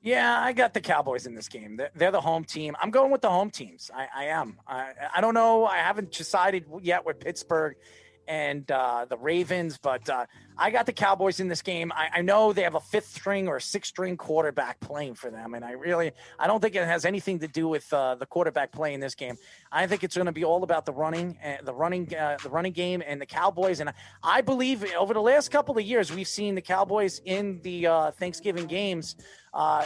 G: Yeah, I got the Cowboys in this game. They're the home team. I'm going with the home teams. I am. I don't know. I haven't decided yet with Pittsburgh and the Ravens, but I got the Cowboys in this game. I know they have a fifth string or sixth string quarterback playing for them, and I don't think it has anything to do with the quarterback play in this game. I think it's going to be all about the running game and the Cowboys. And I believe over the last couple of years, we've seen the Cowboys in the Thanksgiving games.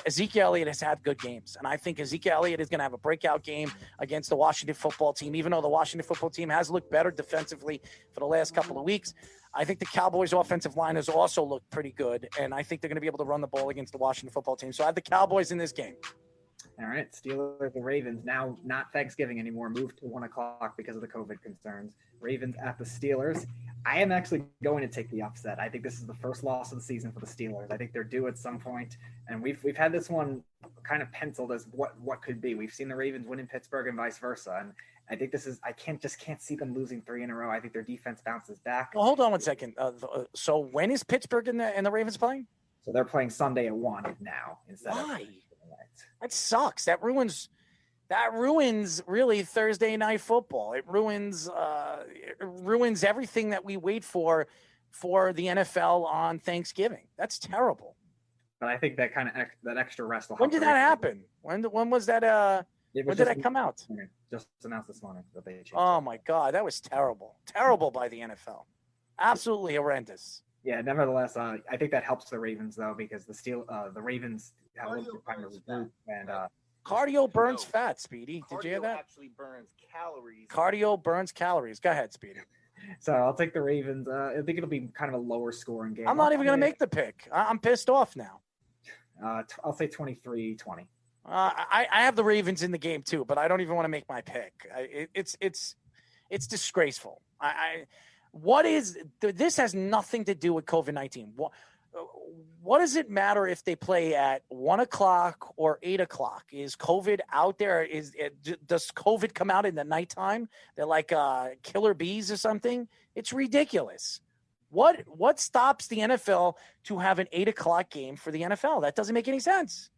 G: Ezekiel Elliott has had good games, and I think Ezekiel Elliott is going to have a breakout game against the Washington football team, even though the Washington football team has looked better defensively for the last couple of weeks. I think the Cowboys' offensive line has also looked pretty good, and I think they're going to be able to run the ball against the Washington football team. So I have the Cowboys in this game.
H: All right, Steelers, the Ravens, now not Thanksgiving anymore, moved to 1 o'clock because of the COVID concerns. Ravens at the Steelers. I am actually going to take the upset. I think this is the first loss of the season for the Steelers. I think they're due at some point, and we've had this one kind of penciled as what could be. We've seen the Ravens win in Pittsburgh and vice versa, and I think this is – I can't see them losing 3 in a row. I think their defense bounces back.
G: Well, hold on one second. So when is Pittsburgh and the Ravens playing?
H: So they're playing Sunday at 1 now instead of –
G: Why? That sucks. That ruins really Thursday night football. It ruins everything that we wait for the NFL on Thanksgiving. That's terrible.
H: But I think that kind of that extra rest will help.
G: When did that happen? When was that? When did that come out?
H: Just announced this morning that they changed.
G: Oh my God, that was terrible. Terrible by the NFL. Absolutely horrendous.
H: Yeah, nevertheless, I think that helps the Ravens though because the Ravens have a little bit of time to regroup and
G: cardio burns fat, Speedy. Did you hear that?
K: Actually burns calories.
G: Cardio burns calories. Go ahead, Speedy.
H: So I'll take the Ravens. I think it'll be kind of a lower scoring game.
G: I'm not even going to make the pick. I'm pissed off now.
H: I'll say 23-20.
G: I have the Ravens in the game too, but I don't even want to make my pick. It's disgraceful. This has nothing to do with COVID-19. What does it matter if they play at 1 o'clock or 8 o'clock? Is COVID out there? Does COVID come out in the nighttime? They're like killer bees or something. It's ridiculous. What stops the NFL to have an 8 o'clock game for the NFL? That doesn't make any sense.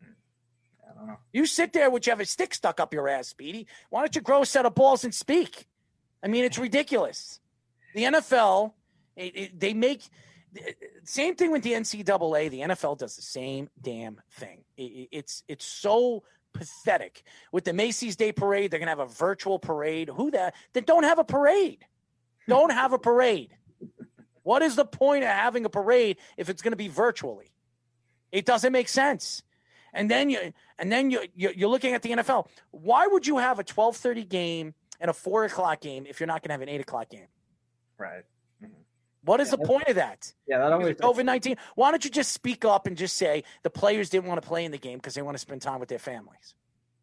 H: I don't know. You
G: sit there with you have a stick stuck up your ass, Speedy. Why don't you grow a set of balls and speak? I mean, it's ridiculous. The NFL, they make same thing with the NCAA. The NFL does the same damn thing. It's so pathetic. With the Macy's Day Parade, they're gonna have a virtual parade. They don't have a parade. Don't have a parade. What is the point of having a parade if it's going to be virtually? It doesn't make sense. And then you're looking at the NFL. Why would you have a 12:30 game and a 4 o'clock game if you're not going to have an 8 o'clock game?
H: Right. Mm-hmm.
G: What is the point of that?
H: Yeah, that always
G: COVID-19. Why don't you just speak up and just say the players didn't want to play in the game because they want to spend time with their families?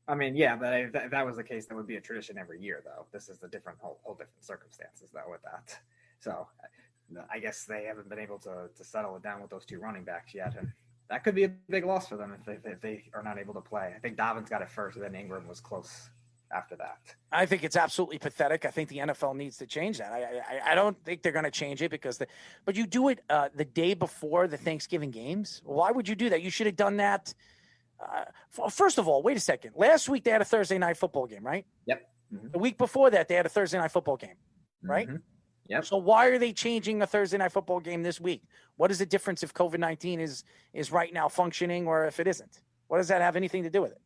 H: I mean, yeah, but if that was the case, that would be a tradition every year, though. This is the whole different circumstances, though, with that. So I guess they haven't been able to settle it down with those two running backs yet, and that could be a big loss for them if they are not able to play. I think Dobbins got it first, and then Ingram was close
K: after that.
G: I think it's absolutely pathetic. I think the NFL needs to change that. I don't think they're going to change it but you do it the day before the Thanksgiving games. Why would you do that? You should have done that. First of all, wait a second. Last week they had a Thursday night football game, right?
K: Yep. Mm-hmm.
G: The week before that they had a Thursday night football game, right?
K: Mm-hmm. Yep.
G: So why are they changing a Thursday night football game this week? What is the difference if COVID-19 is right now functioning or if it isn't? What does that have anything to do with it?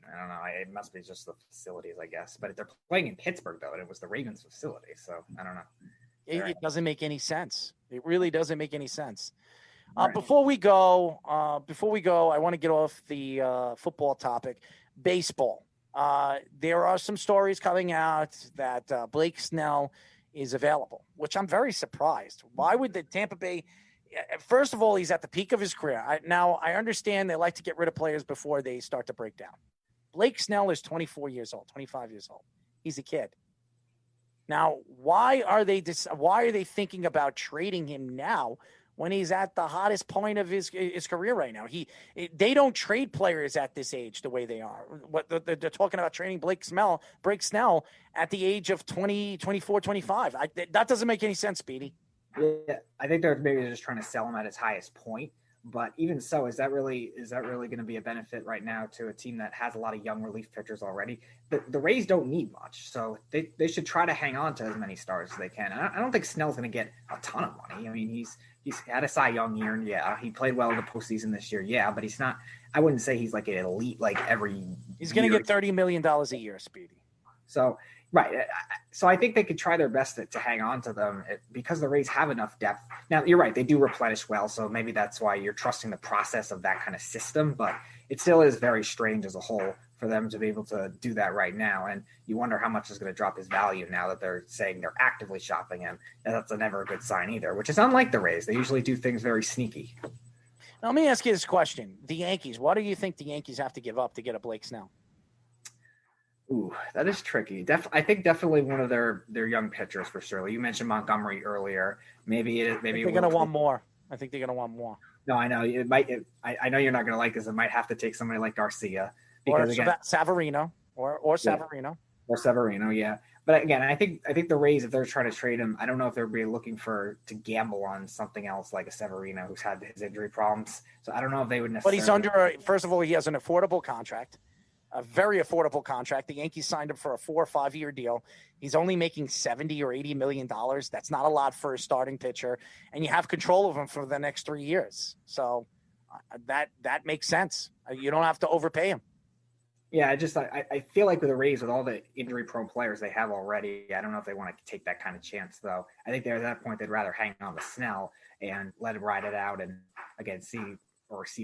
K: I don't know. It must be just the facilities, I guess. But they're playing in Pittsburgh, though, and it was the Ravens facility. So I don't know.
G: It doesn't make any sense. It really doesn't make any sense.
K: Right.
G: Before we go, I want to get off the football topic. Baseball. There are some stories coming out that Blake Snell is available, which I'm very surprised. Why would the Tampa Bay? First of all, he's at the peak of his career. I understand they like to get rid of players before they start to break down. Blake Snell is 24 years old, 25 years old. He's a kid. Now, why are they thinking about trading him now when he's at the hottest point of his career right now? They don't trade players at this age the way they are. They're talking about trading Blake Snell at the age of 20, 24, 25. That doesn't make any sense, Speedy.
K: Yeah, I think they're maybe just trying to sell him at his highest point. But even so, is that really going to be a benefit right now to a team that has a lot of young relief pitchers already? The Rays don't need much, so they should try to hang on to as many stars as they can. And I don't think Snell's going to get a ton of money. I mean, he's had a Cy Young year, and yeah, he played well in the postseason this year, yeah, but he's not. I wouldn't say he's like an elite like every.
G: He's going to get $30 million a year, Speedy.
K: So. Right. So I think they could try their best to hang on to them because the Rays have enough depth. Now, you're right. They do replenish well. So maybe that's why you're trusting the process of that kind of system. But it still is very strange as a whole for them to be able to do that right now. And you wonder how much is going to drop his value now that they're saying they're actively shopping him. And that's never a good sign either, which is unlike the Rays. They usually do things very sneaky.
G: Now, let me ask you this question. The Yankees, what do you think the Yankees have to give up to get a Blake Snell?
K: Ooh, that is tricky. I think definitely one of their young pitchers for sure. You mentioned Montgomery earlier. Maybe they're going
G: to want more. I think they're going to want more.
K: No, I know it might. I know you're not going to like this. It might have to take somebody like Garcia because again,
G: Severino or Severino
K: or Severino. Yeah, but again, I think the Rays, if they're trying to trade him, I don't know if they're really looking to gamble on something else like a Severino who's had his injury problems. So I don't know if they would necessarily.
G: But first of all, he has an affordable contract. A very affordable contract. The Yankees signed him for a 4 or 5 year deal. He's only making $70 or $80 million. That's not a lot for a starting pitcher, and you have control of him for the next 3 years. So that makes sense. You don't have to overpay him.
K: Yeah, I feel like with the Rays, with all the injury-prone players they have already, I don't know if they want to take that kind of chance, though. I think they're at that point they'd rather hang on to Snell and let him ride it out, and again see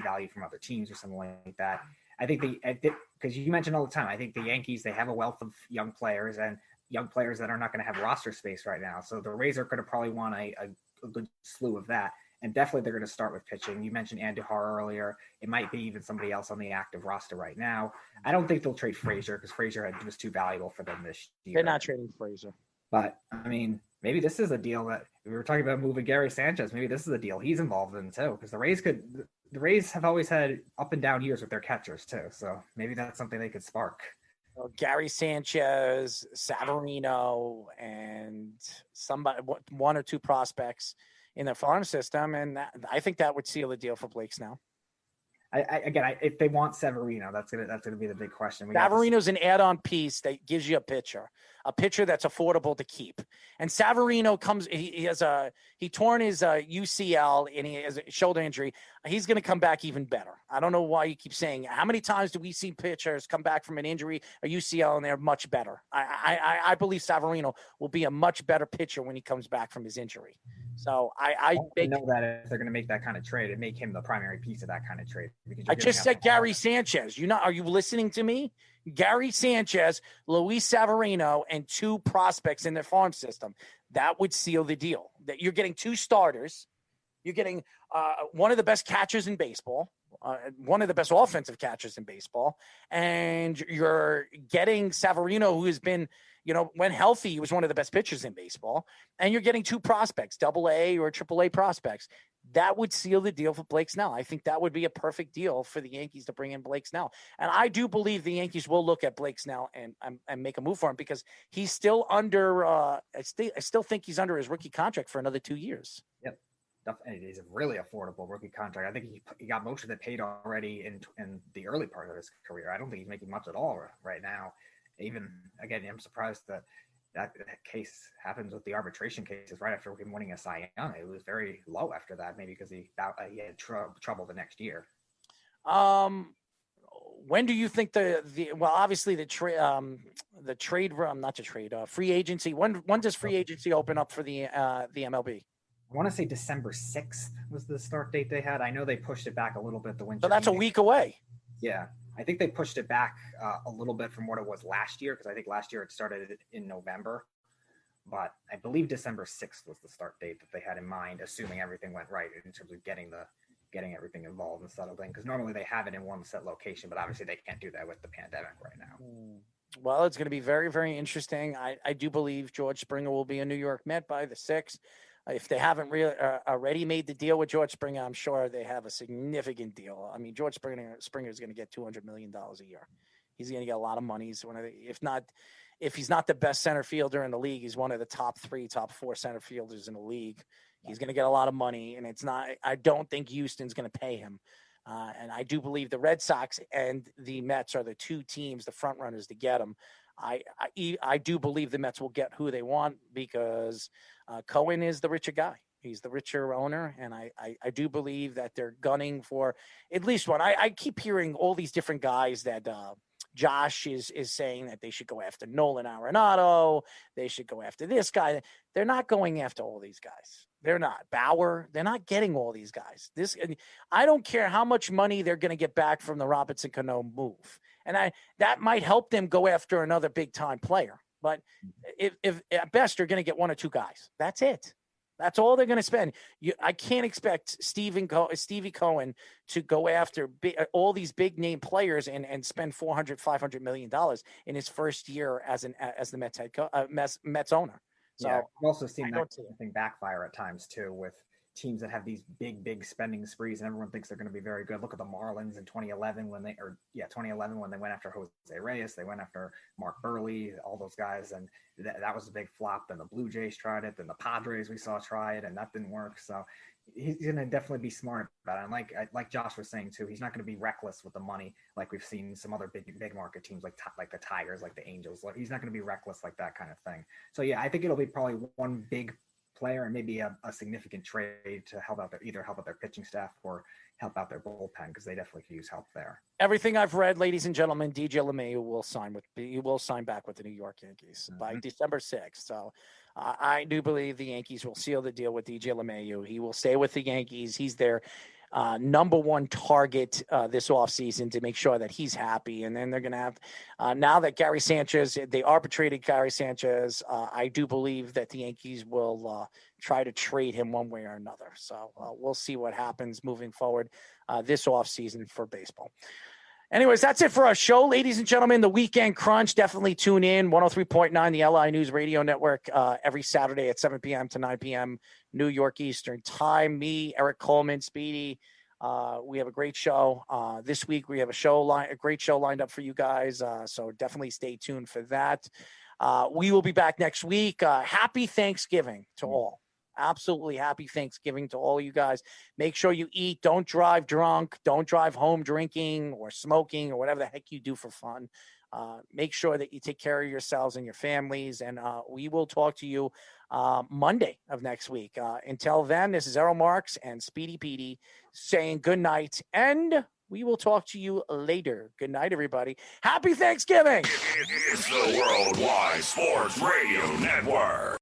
K: value from other teams or something like that. I think because you mentioned all the time, I think the Yankees, they have a wealth of young players and young players that are not going to have roster space right now. So the Rays are going to probably want a good slew of that. And definitely they're going to start with pitching. You mentioned Andujar earlier. It might be even somebody else on the active roster right now. I don't think they'll trade Frazier because Frazier was too valuable for them this year.
G: They're not trading Frazier.
K: But, I mean, maybe this is a deal that we were talking about moving Gary Sanchez. Maybe this is a deal he's involved in too because the Rays have always had up and down years with their catchers too. So maybe that's something they could spark.
G: Well, Gary Sanchez, Severino, and one or two prospects in their farm system. And I think that would seal the deal for Blake Snell.
K: If they want Severino, that's gonna be the big question.
G: Severino's an add-on piece that gives you a pitcher that's affordable to keep. And Severino he torn his UCL and he has a shoulder injury. He's going to come back even better. I don't know why you keep saying. How many times do we see pitchers come back from an injury, a UCL, and they're much better? I believe Severino will be a much better pitcher when he comes back from his injury. So I
K: know that if they're going to make that kind of trade, it make him the primary piece of that kind of trade.
G: I just said Gary Sanchez. Are you listening to me? Gary Sanchez, Luis Severino, and 2 prospects in their farm system. That would seal the deal. That you're getting 2 starters. You're getting one of the best catchers in baseball, one of the best offensive catchers in baseball, and you're getting Severino, who has been, when healthy, he was one of the best pitchers in baseball, and you're getting 2 prospects, AA or AAA prospects. that would seal the deal for Blake Snell. I think that would be a perfect deal for the Yankees to bring in Blake Snell. And I do believe the Yankees will look at Blake Snell and make a move for him because he's still under I still think he's under his rookie contract for another 2 years.
K: Yep. He's a really affordable rookie contract. I think he got most of it paid already in the early part of his career. I don't think he's making much at all right now. Even, again, I'm surprised that case happens with the arbitration cases right after him winning a Cy Young. It was very low after that, maybe because he had trouble the next year.
G: When do you think obviously free agency? When does free agency open up for the MLB?
K: I want to say December 6th was the start date they had. I know they pushed it back a little bit. The winter.
G: So that's a week away.
K: Yeah. I think they pushed it back a little bit from what it was last year, because I think last year it started in November. But I believe December 6th was the start date that they had in mind, assuming everything went right in terms of getting everything involved and settled in. Because normally they have it in one set location, but obviously they can't do that with the pandemic right now.
G: Well, it's going to be very, very interesting. I do believe George Springer will be a New York Met by the 6th. If they haven't really already made the deal with George Springer, I'm sure they have a significant deal. I mean, George Springer is going to get $200 million a year. He's going to get a lot of money. He's if he's not the best center fielder in the league, he's one of the top 4 center fielders in the league. He's going to get a lot of money, and I don't think Houston's going to pay him. And I do believe the Red Sox and the Mets are the two teams, the front runners to get him. I do believe the Mets will get who they want because Cohen is the richer guy. He's the richer owner, and I do believe that they're gunning for at least one. I keep hearing all these different guys that Josh is saying that they should go after Nolan Arenado. They should go after this guy. They're not going after all these guys. They're not. Bauer, they're not getting all these guys. I don't care how much money they're going to get back from the Robinson Cano move. And that might help them go after another big-time player. But if at best, you're going to get 1 or 2 guys. That's it. That's all they're going to spend. I can't expect Stevie Cohen to go after all these big-name players and spend $400-500 million in his first year as the Mets owner. So
K: yeah, I've also seen that thing backfire at times too, with teams that have these big spending sprees, and everyone thinks they're going to be very good. Look at the Marlins in 2011 when they went after Jose Reyes, they went after Mark Burley, all those guys, and that was a big flop. Then the Blue Jays tried it, then the Padres we saw try it, and that didn't work. So he's going to definitely be smart about it. And like Josh was saying too, he's not going to be reckless with the money like we've seen some other big market teams like the Tigers, like the Angels. He's not going to be reckless like that kind of thing. So yeah, I think it'll be probably one big player and maybe a significant trade to help out their pitching staff or help out their bullpen, because they definitely could use help there.
G: Everything I've read, ladies and gentlemen, DJ LeMahieu will sign back with the New York Yankees by December 6th. So I do believe the Yankees will seal the deal with DJ LeMahieu. He will stay with the Yankees. He's their number one target this offseason to make sure that he's happy. And then they're going to have, now that Gary Sanchez, they arbitrated Gary Sanchez, I do believe that the Yankees will try to trade him one way or another. So we'll see what happens moving forward this offseason for baseball. Anyways, that's it for our show, ladies and gentlemen. The Weekend Crunch. Definitely tune in. 103.9, the LI News Radio Network, every Saturday at 7 p.m. to 9 p.m. New York Eastern Time. Me, Eric Coleman, Speedy. We have a great show. This week we have a great show lined up for you guys. So definitely stay tuned for that. We will be back next week. Happy Thanksgiving to all. Absolutely happy Thanksgiving to all you guys. Make sure you eat. Don't drive drunk. Don't drive home drinking or smoking or whatever the heck you do for fun. Make sure that you take care of yourselves and your families. And we will talk to you Monday of next week. Until then, this is Errol Marks and Speedy Petey saying good night. And we will talk to you later. Good night, everybody. Happy Thanksgiving.
A: It's the Worldwide Sports Radio Network.